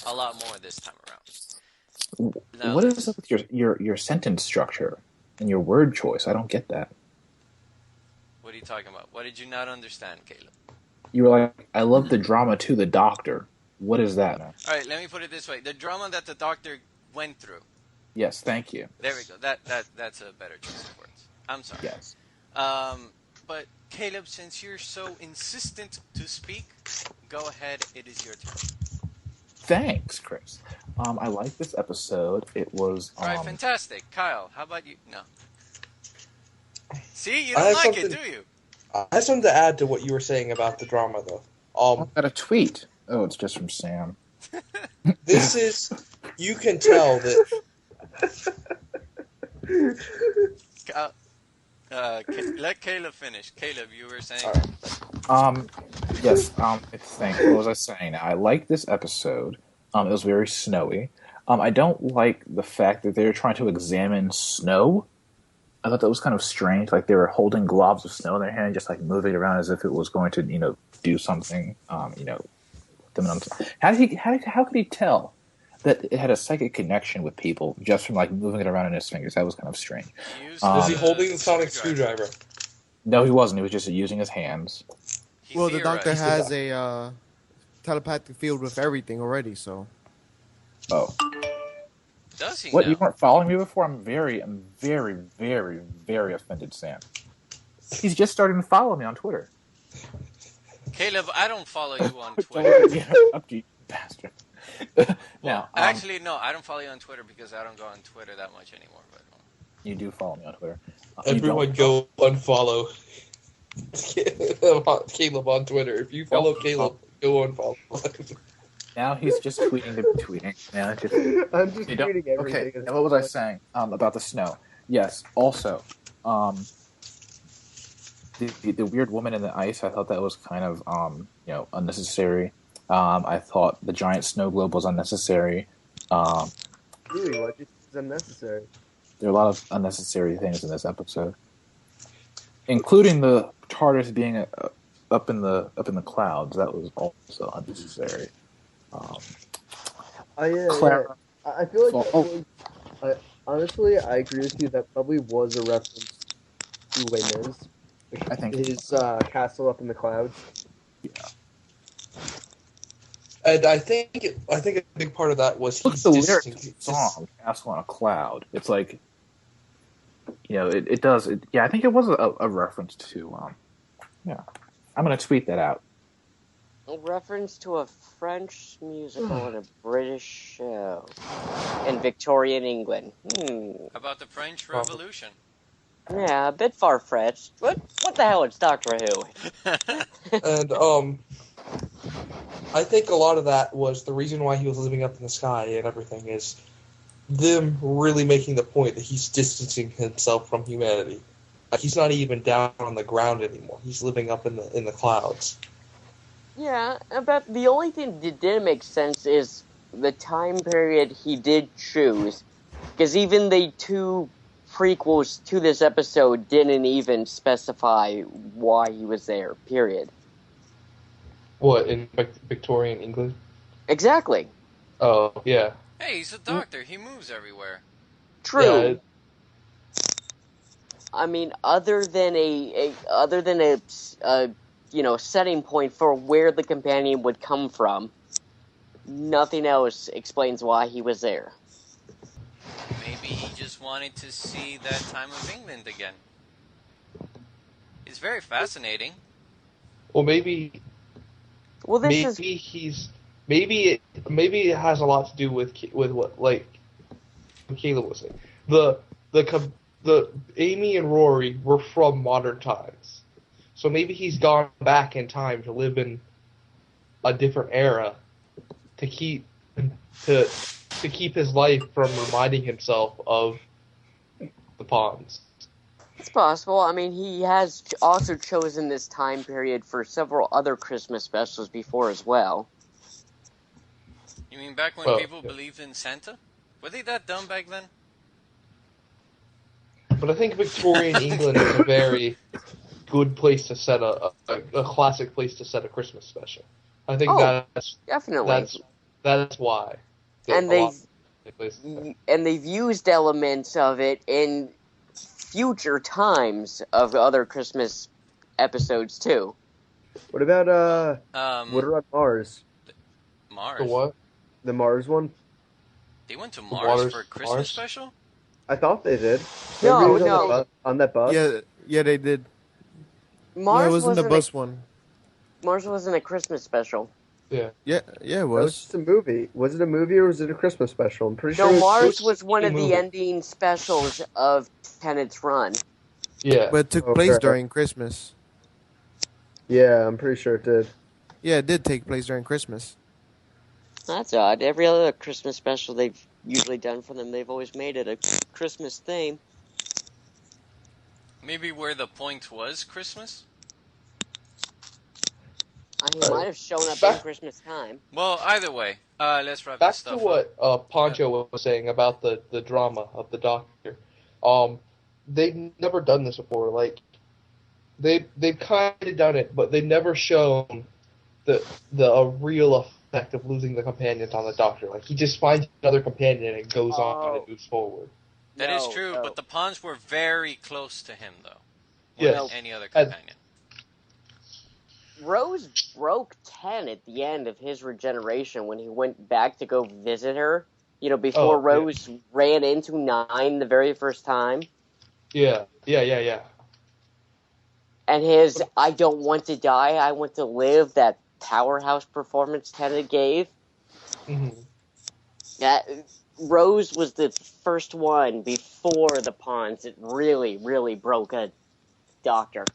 a lot more this time around. Now, What is up with your sentence structure and your word choice? I don't get that. What are you talking about? What did you not understand, Caleb? You were like, I love the drama to the Doctor. What is that? All right, let me put it this way: the drama that the Doctor went through. Yes, thank you. There we go. That's a better choice of words. I'm sorry. Yes. But Caleb, since you're so insistent to speak, go ahead. It is your turn. Thanks, Chris. I like this episode. It was. All right, fantastic. Kyle, how about you? No. See, you I don't have like it, something- do you? I have something to add to what you were saying about the drama, though. I got a tweet. Oh, it's just from Sam. This is, you can tell that Let Caleb finish. Caleb, you were saying. Yes. What was I saying? Now, I like this episode. It was very snowy. I don't like the fact that they were trying to examine snow. I thought that was kind of strange. Like they were holding globs of snow in their hand, just like moving it around as if it was going to, do something. How could he tell that it had a psychic connection with people just from like moving it around in his fingers? That was kind of strange. was he holding the sonic screwdriver? No, he wasn't. He was just using his hands. He Well, the Doctor theorized. has a telepathic field with everything already, so. Oh, Does he? what? Now? You weren't following me before? I'm very, very, very offended, Sam. He's just starting to follow me on Twitter. Caleb, I don't follow you on Twitter. Up to you, bastard. Well, Now, actually, no, I don't follow you on Twitter because I don't go on Twitter that much anymore. But you do follow me on Twitter. Everyone go unfollow Caleb on Twitter. If you follow Caleb, go unfollow. Now he's just tweeting to be tweeting. Now it's just, I'm just you don't- reading everything. okay, now what was I saying about the snow? Yes, also, the weird woman in the ice, I thought that was kind of, unnecessary. I thought the giant snow globe was unnecessary. Really, what is unnecessary? There are a lot of unnecessary things in this episode, including the TARDIS being up in the clouds. That was also unnecessary. Clara. I feel like honestly, I agree with you. That probably was a reference to Les Mis. I think His castle up in the clouds. And I think a big part of that was Look he's at the lyrics distancing. of the song, Castle on a Cloud. It's like, it does. I think it was a reference to, I'm going to tweet that out. A reference to a French musical and a British show in Victorian England. about the French Revolution. Yeah, a bit far-fetched. What the hell is Doctor Who? And I think a lot of that was the reason why he was living up in the sky and everything is them really making the point that he's distancing himself from humanity. Like he's not even down on the ground anymore. He's living up in the clouds. Yeah, but the only thing that didn't make sense is the time period he did choose. Because even the two prequels to this episode didn't even specify why he was there, period. What, in Victorian England? Exactly. Oh, yeah. Hey, he's a doctor. He moves everywhere. True. Yeah, I mean, other than a setting point for where the companion would come from, nothing else explains why he was there. Maybe he just wanted to see that time of England again. It's very fascinating. Well, maybe Well, maybe it has a lot to do with what like Caleb was saying. the Amy and Rory were from modern times, so maybe he's gone back in time to live in a different era to keep his life from reminding himself of the Ponds. It's possible. I mean, he has also chosen this time period for several other Christmas specials before as well. You mean back when people believed in Santa? Were they that dumb back then? But I think Victorian England is a very good place to set a classic place to set a Christmas special. I think definitely. That's why. And they've used elements of it in future times of other Christmas episodes too. What about what about Mars? Mars. The what? The Mars one? They went to Mars for a Christmas special? I thought they did. No. On that bus? Yeah, they did. Mars it wasn't the bus one. Mars wasn't a Christmas special. Yeah, it was. That was just a movie. Was it a movie or was it a Christmas special? I'm pretty sure. No, Mars was one of the ending specials of Tennant's run. Yeah. But it took place during Christmas. Yeah, I'm pretty sure it did. Yeah, it did take place during Christmas. That's odd. Every other Christmas special they've usually done for them, they've always made it a Christmas theme. Maybe where the point was Christmas? He might have shown up at Christmas time. Well, either way, let's wrap Back this stuff to what Poncho was saying about the drama of the Doctor. They've never done this before. Like, they've kind of done it, but they've never shown the real effect of losing the companions on the Doctor. Like, he just finds another companion and goes on and moves forward. That is true, but the Ponds were very close to him, though. Yes. More than any other companion. Rose broke 10 at the end of his regeneration when he went back to go visit her. You know, before Rose ran into 9 the very first time. Yeah. And his I don't want to die, I want to live, that powerhouse performance Tennant gave. Mm-hmm. Rose was the first one before the Ponds that really, really broke a Doctor.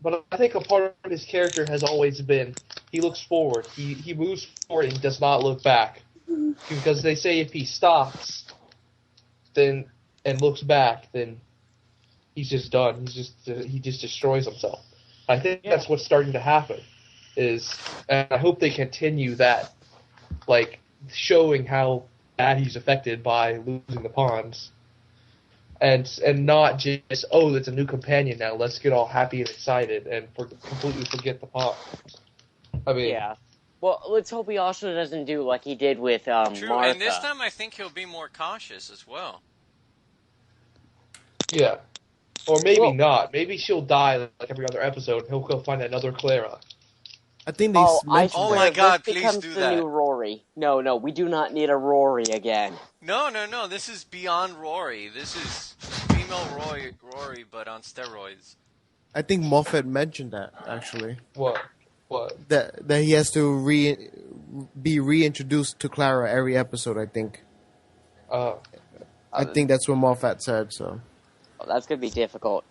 But I think a part of his character has always been he looks forward. He moves forward and does not look back. Because they say if he stops and looks back, then he's just done. He just destroys himself. I think that's what's starting to happen. And I hope they continue that, like, showing how bad he's affected by losing the Ponds. And not just, it's a new companion now, let's get all happy and excited and completely forget the Ponds. I mean... Yeah. Well, let's hope he also doesn't do like he did with True, Martha. and this time I think he'll be more cautious as well. Yeah. Or maybe not. Maybe she'll die like every other episode and he'll go find another Clara. I think they mentioned Oh my God, this please becomes do the that. new Rory. No, we do not need a Rory again. No, this is beyond Rory. This is female Rory, but on steroids. I think Moffat mentioned that, actually. What? That he has to be reintroduced to Clara every episode, I think. I think that's what Moffat said, so. Well, that's going to be difficult.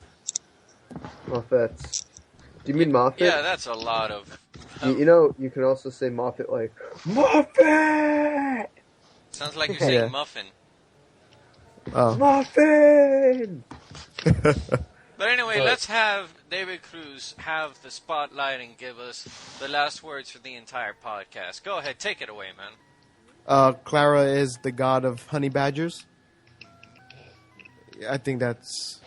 Moffat. Do you mean Moffat? Yeah, that's a lot of... You know, you can also say Moffat like, Moffat! Sounds like you're saying Yeah. muffin. Oh. Muffin! But anyway, let's have David Cruz have the spotlight and give us the last words for the entire podcast. Go ahead, take it away, man. Clara is the god of honey badgers. I think that's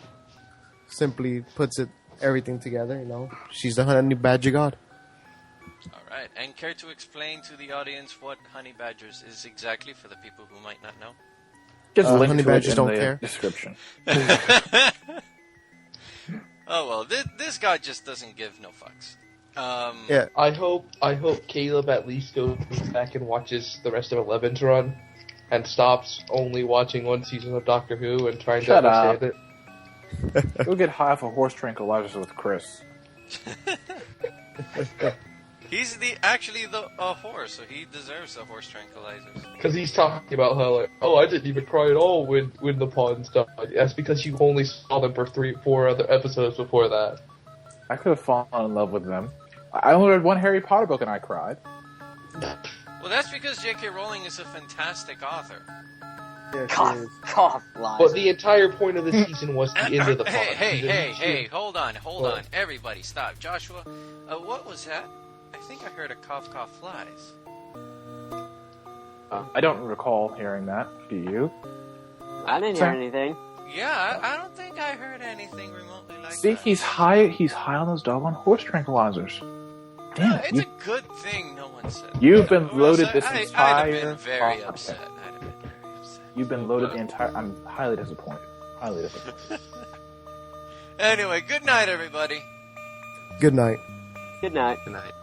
simply puts everything together, you know. She's the honey badger god. All right, and care to explain to the audience what honey badgers is exactly for the people who might not know? Just link honey to it badgers in don't the care. description. Oh well, this guy just doesn't give no fucks. Yeah. I hope Caleb at least goes back and watches the rest of 11's run and stops only watching one season of Doctor Who and trying Shut to understand it. Go get high off a horse tranquilizers with Chris. He's actually the horse, so he deserves the horse tranquilizers. Because he's talking about how, like, oh, I didn't even cry at all when the pawns died. That's because you only saw them for 3-4 other episodes before that. I could have fallen in love with them. I only read one Harry Potter book and I cried. Well, that's because J.K. Rowling is a fantastic author. Yeah, she Cough, is. cough, lies. But the entire point of the season was the end of the pawns. Hey, hold on. What? Everybody, stop. Joshua, what was that? I think I heard a cough, flies. I don't recall hearing that. Do you? I didn't hear anything. Yeah, I don't think I heard anything remotely like See, that. he's high. He's high on those doggone horse tranquilizers. Damn No, it! it's a good thing no one said You've that. been Or loaded else this I'd entire. have been very Oh, upset. okay. I'd have been very upset. You've been loaded the entire. I'm highly disappointed. Highly disappointed. Anyway, good night, everybody. Good night. Good night. Good night.